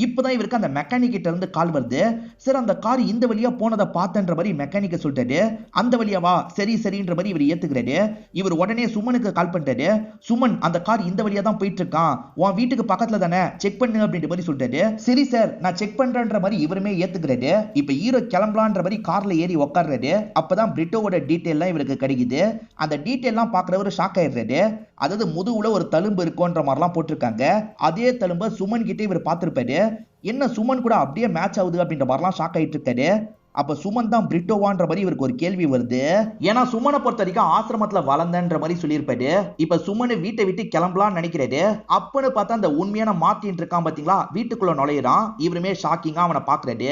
இப்பதான் இவருக்கு அந்த மெக்கானிக் கிட்ட இருந்து கால் வருது. சார் அந்த கார் இந்த வழியா போனதை பார்த்தன்ற மாதிரி மெக்கானிக்க சொல்லிட்டாரு. அந்த வழியாவா, சரி சரின்ற மாதிரி இவர் ஏத்துக்கிறாரு. இவர் உடனே சுமனுக்கு கால் பண்ணிட்டாரு. சுமன் அந்த கார் இந்த வழியா தான் போயிட்டு இருக்கான், உன் வீட்டுக்கு பக்கத்துல தானே, செக் பண்ணு அப்படின்ற மாதிரி சொல்லிட்டாரு. சரி சார் நான் செக் பண்றேன்ற மாதிரி இவருமே ஏத்துக்கிறாரு. இப்ப ஹீரோ கிளம்பலான்ற மாதிரி கார்ல ஏறி உட்கார்றாரு. அப்பதான் பிரிட்டோவோட டீடைல்லாம் இவருக்கு கிடைக்குது. அந்த டீடைல்லாம் பாக்குறவரு ஷாக் ஆயிடுறாரு. அதாவது முதுகுல ஒரு தழும்பு இருக்குன்ற மாதிரிலாம் போட்டிருக்காங்க. அதே தழும்ப சுமன் கிட்ட இவர் பார்த்திருப்பாரு. என்ன சுமன் கூட அப்படியே மேட்ச் ஆகுது அப்படின்ற மாதிரிலாம் ஷாக் ஆயிட்டு இருக்காரு. அப்ப சுமன் தான் பிரிட்டோவான்ற மாதிரி இவருக்கு ஒரு கேள்வி வருது. ஏன்னா சுமனை பொறுத்த வரைக்கும் ஆசிரமத்துல வளர்ந்தன்ற மாதிரி சொல்லியிருப்பாரு. இப்ப சுமனை வீட்டை விட்டு கிளம்பலாம்னு நினைக்கிறாரு. அப்பன்னு பார்த்தா அந்த உண்மையான மார்ட்டின் இருக்கான் பாத்தீங்களா, வீட்டுக்குள்ள நுழையிறான். இவருமே ஷாக்கிங்கா அவனை பாக்குறாரு.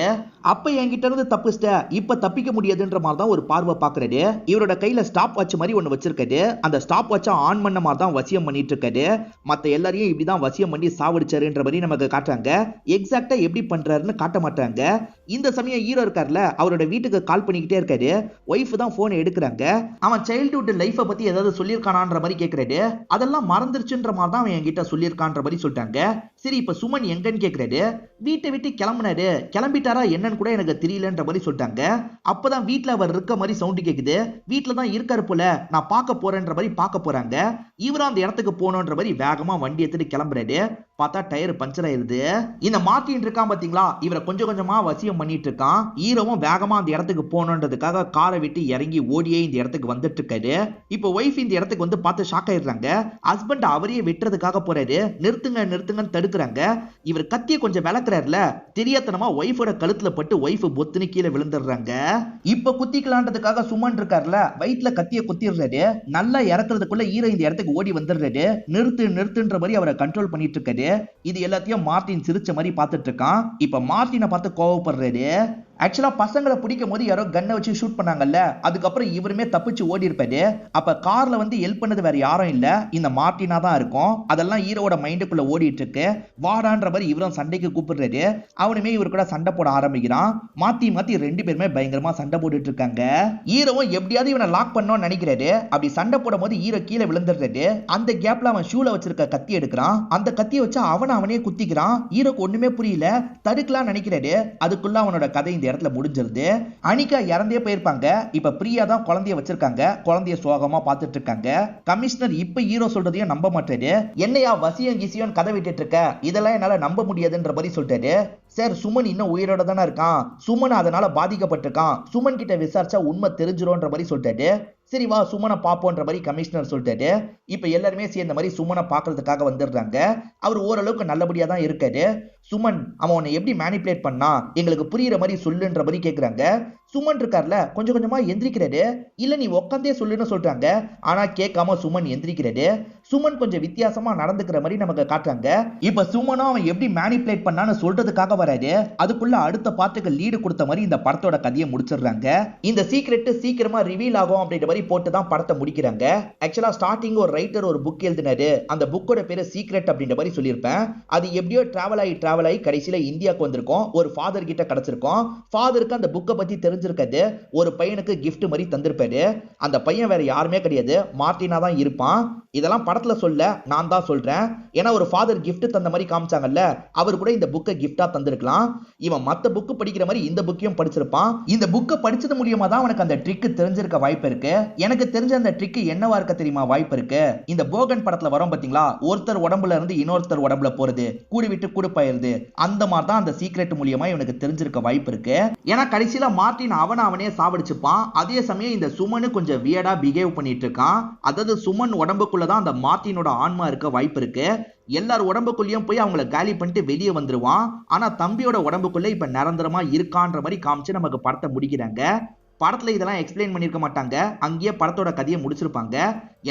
அப்ப என்கிட்ட இருந்து தப்பிச்சிட்ட, இப்ப தப்பிக்க முடியாதுன்ற மாதிரி தான் ஒரு பார்வை பாக்குறாரு. இவரோட கையில ஸ்டாப் வாட்ச் மாதிரி ஒண்ணு வச்சிருக்காரு. அந்த ஸ்டாப் வாட்சை ஆன் பண்ண மாதிரி தான் வசியம் பண்ணிட்டு இருக்காரு. மத்த எல்லாரையும் இப்படிதான் வசியம் பண்ணி சாவடிச்சாருன்ற மாதிரி நமக்கு காட்டுறாங்க. எக்ஸாக்டா எப்படி பண்றாருன்னு காட்ட மாட்டாங்க. இந்த சமயம் ஹீரோ இருக்காருல, அவரோட வீட்டுக்கு கால் பண்ணிக்கிட்டே இருக்காரு. ஒய்ஃப் தான் போன் எடுக்கிறாங்க. அவன் சைல்ட்ஹுட் லைஃப பத்தி ஏதாவது சொல்லியிருக்கானான்ற மாதிரி கேட்கிறாரு. அதெல்லாம் மறந்துருச்சுன்ற மாதிரி தான் அவன் என்கிட்ட சொல்லியிருக்கான்ற மாதிரி சொல்லிட்டாங்க. சரி இப்ப சுமன் எங்கன்னு கேட்கிறாரு. வீட்டை விட்டு கிளம்புனாரு, கிளம்பிட்டாரா என்னன்னு கூட எனக்கு தெரியலன்ற மாதிரி சொல்லிட்டாங்க. அப்பதான் வீட்டுல அவர் இருக்க மாதிரி சவுண்ட் கேக்குது. வீட்டுல தான் இருக்காரு போல, நான் பார்க்க போறேன்ற மாதிரி பார்க்க போறாங்க. இவரும் அந்த இடத்துக்கு போகணுன்ற மாதிரி வேகமா வண்டி எடுத்துட்டு கிளம்புறாரு. பார்த்தா டயர் பஞ்சர் ஆயிருது. இந்த மார்ட்டின் இருக்கான் பாத்தீங்களா, இவரை கொஞ்சம் கொஞ்சமா வசியம் பண்ணிட்டு இருக்கான். ஹீரோவும் வேகமா அந்த இடத்துக்கு போகணுன்றதுக்காக காரை விட்டு இறங்கி ஓடியே இந்த இடத்துக்கு வந்துட்டு இருக்காரு. இப்போ ஒய்ஃப் இந்த இடத்துக்கு வந்து பார்த்து ஷாக் ஆயிடுறாங்க. ஹஸ்பண்ட் அவரையே வெட்டுறதுக்காக போறாரு. நிறுத்துங்க நிறுத்துங்கன்னு தடுக்கிறாங்க. இவர் கத்திய கொஞ்சம் விளக்குறாருல, தெரியாதனமா ஒய்ஃபோட கழுத்துல பட்டு ஒய்ஃப் பொத்துன்னு கீழே விழுந்துடுறாங்க. இப்ப குத்திக்கலான்றதுக்காக சுமன் இருக்காருல, வயிற்றுல கத்திய குத்திடுறாரு. நல்லா இறக்குறதுக்குள்ள ஹீரோ இந்த இடத்துக்கு ஓடி வந்துடுறாரு. நிறுத்து நிறுத்துன்ற மாதிரி அவரை கண்ட்ரோல் பண்ணிட்டு இருக்காரு. சொல்றாரு. இது எல்லாத்தையும் மார்ட்டின் சிரிச்ச மாதிரி பார்த்துட்டு இருக்கான். இப்ப மார்ட்டினை பார்த்து கோவப்படுறாரு. ஆக்சுவலா பசங்களை பிடிக்கும் போது யாரோ கன்னை வச்சு ஷூட் பண்ணாங்கல்ல, அதுக்கப்புறம் இவருமே தப்பிச்சு ஓடி இருப்பாரு. அப்ப கார்ல வந்து ஹெல்ப் பண்ணது வேற யாரும் இல்ல, இந்த மார்ட்டினா தான் இருக்கும். அதெல்லாம் ஹீரோட மைண்டுக்குள்ள ஓடிட்டு இருக்கு. வாடான்ற மாதிரி இவரும் சண்டைக்கு கூப்பிடுறாரு. அவனுமே இவரு கூட சண்டை போட ஆரம்பிக்கிறான். மாத்தி மாத்தி ரெண்டு பேருமே பயங்கரமா சண்டை போட்டுட்டு இருக்காங்க. ஹீரோவும் எப்படியாவது இவனை லாக் பண்ணணும்னு நினைக்கிறாரு. அப்படி சண்டை போடும் போது ஹீரோ கீழே விழுந்துடுறாரு. அந்த கேப்ல அவன் ஷூல வச்சிருக்க கத்தி எடுக்கிறான். அந்த கத்தியை வச்சு அவனே குத்திக்கிறான். ஹீரோக்கு ஒண்ணுமே புரியல, தடுக்கலாம் நினைக்கிறாரு. அதுக்குள்ள அவனோட கதை இந்த இடத்துல முடிஞ்சிருது. அனிகா இறந்தே போயிருப்பாங்க. இப்ப பிரியா தான் குழந்தைய வச்சிருக்காங்க. குழந்தைய சோகமா பார்த்துட்டு இருக்காங்க. கமிஷனர் இப்ப ஹீரோ சொல்றதையும் நம்ப மாட்டாரு. என்னையா வசியம் கிசியம் கதை விட்டுட்டு இருக்க, இதெல்லாம் என்னால நம்ப முடியாதுன்ற மாதிரி சொல்லிட்டாரு. சார், சுமன் இன்னும் உயிரோட தானே இருக்கான், சுமன் அதனால பாதிக்கப்பட்டிருக்கான், சுமன் கிட்ட விசாரிச்சா உண்மை தெரிஞ்சிரும்ன்ற மாதிரி சொல்லிட்டாரு. சரி வா சுமனை பாப்போன்ற மாதிரி கமிஷனர் சொல்லிட்டாரு. இப்ப எல்லாருமே சேர்ந்த மாதிரி சுமனை பாக்குறதுக்காக வந்துடுறாங்க. அவர் ஓரளவுக்கு நல்லபடியா தான் இருக்காரு. சுமன், அவன் உன்னை எப்படி மேனிபுலேட் பண்ணா, எங்களுக்கு புரியுற மாதிரி சொல்லுன்ற மாதிரி கேக்குறாங்க. சுமன் இருக்கார்ல, கொஞ்சம் கொஞ்சமா எந்திரிக்கிறாரு. இல்ல நீ உட்காந்தே சொல்லுன்னு சொல்றாங்க. ஆனா கேட்காம சுமன் எந்திரிக்கிறாரு. சுமன் கொஞ்சம் வித்தியாசமா நடந்துக்கிற மாதிரி நமக்கு காட்டுறாங்க. இப்ப சுமனும் அவன் எப்படி மேனிபுலேட் பண்ணான்னு சொல்றதுக்காக வராரு. அதுக்குள்ள அடுத்த பாட்டுக்கு லீடு கொடுத்த மாதிரி இந்த படத்தோட கதையை முடிச்சிடுறாங்க. இந்த சீக்ரெட் சீக்கிரமா ரிவீல் ஆகும் அப்படின்ற மாதிரி போட்டு தான் படத்தை முடிக்கிறாங்க. ஆக்சுவலா ஸ்டார்டிங் ஒரு ரைட்டர் ஒரு புக் எழுதினாரு. அந்த புக்கோட பேரு சீக்ரெட் அப்படின்ற மாதிரி சொல்லியிருப்பேன். அது எப்படியோ டிராவல் ஆகி கடைசியில இந்தியாவுக்கு வந்திருக்கோம். ஒரு ஃபாதர் கிட்ட கிடைச்சிருக்கோம். ஃபாதருக்கு அந்த புக்கை பத்தி தெரிஞ்சிருக்காது. ஒரு பையனுக்கு கிஃப்ட் மாதிரி தந்திருப்பாரு. அந்த பையன் வேற யாருமே கிடையாது, மார்ட்டினா தான் இருப்பான். இதெல்லாம் படத்துல சொல்ல நான் தான் சொல்றேன். ஏன்னா ஒரு ஃபாதர் கிஃப்ட் தந்த மாதிரி காமிச்சாங்கல்ல, அவர் கூட இந்த புக்கை கிஃப்டா தந்திருக்கலாம். இவன் மத்த புக் படிக்கிற மாதிரி இந்த புக்கையும் படிச்சிருப்பான். இந்த புக்கை படிச்சது மூலியமா தான் அவனுக்கு அந்த ட்ரிக் தெரிஞ்சிருக்க வாய்ப்பு இருக்கு. எனக்கு தெரிஞ்ச அந்த ட்ரிக் என்னவா இருக்க தெரியுமா வாய்ப்பு இருக்கு. இந்த போகன் படத்துல வரும் பாத்தீங்களா, ஒருத்தர் உடம்புல இருந்து இன்னொருத்தர் உடம்புல போறது, கூடி விட்டு கூடுப்பாயிருது, அந்த மாதிரி தான் அந்த சீக்ரெட் மூலியமா இவனுக்கு தெரிஞ்சிருக்க வாய்ப்பு இருக்கு. ஏன்னா கடைசியில மார்ட்டின் அவனே சாவடிச்சுப்பான். அதே சமயம் இந்த சுமனு கொஞ்சம் வியர்டா பிஹேவ் பண்ணிட்டு இருக்கான். அதாவது சுமன் உடம்புக்குள்ள தான் அந்த மார்ட்டினோட ஆன்மா இருக்க வாய்ப்பு இருக்கு. எல்லார் உடம்புக்குள்ளேயும் போய் அவங்கள காலி பண்ணிட்டு வெளியே வந்துருவான். ஆனா தம்பியோட உடம்புக்குள்ள இப்ப நிரந்தரமா இருக்கான்ற மாதிரி காமிச்சு நமக்கு படத்தை முடிக்கிறாங்க. படத்துல இதெல்லாம் எக்ஸ்பிளைன் பண்ணிருக்க மாட்டாங்க, அங்கேயே படத்தோட கதையை முடிச்சிருப்பாங்க.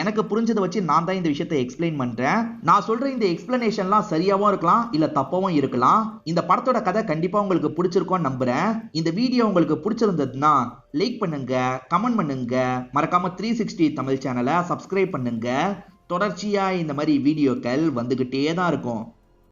எனக்கு புரிஞ்சதை வச்சு நான் தான் இந்த விஷயத்தை எக்ஸ்பிளைன் பண்றேன். நான் சொல்ற இந்த எக்ஸ்பிளனேஷன்லாம் சரியாவும் இருக்கலாம், இல்ல தப்பாவும் இருக்கலாம். இந்த படத்தோட கதை கண்டிப்பா உங்களுக்கு பிடிச்சிருக்கும்னு நம்புறேன். இந்த வீடியோ உங்களுக்கு பிடிச்சிருந்ததுன்னா லைக் பண்ணுங்க, கமெண்ட் பண்ணுங்க, மறக்காம 360 தமிழ் சேனலை சப்ஸ்கிரைப் பண்ணுங்க. தொடர்ச்சியா இந்த மாதிரி வீடியோக்கள் வந்துகிட்டே தான் இருக்கும்.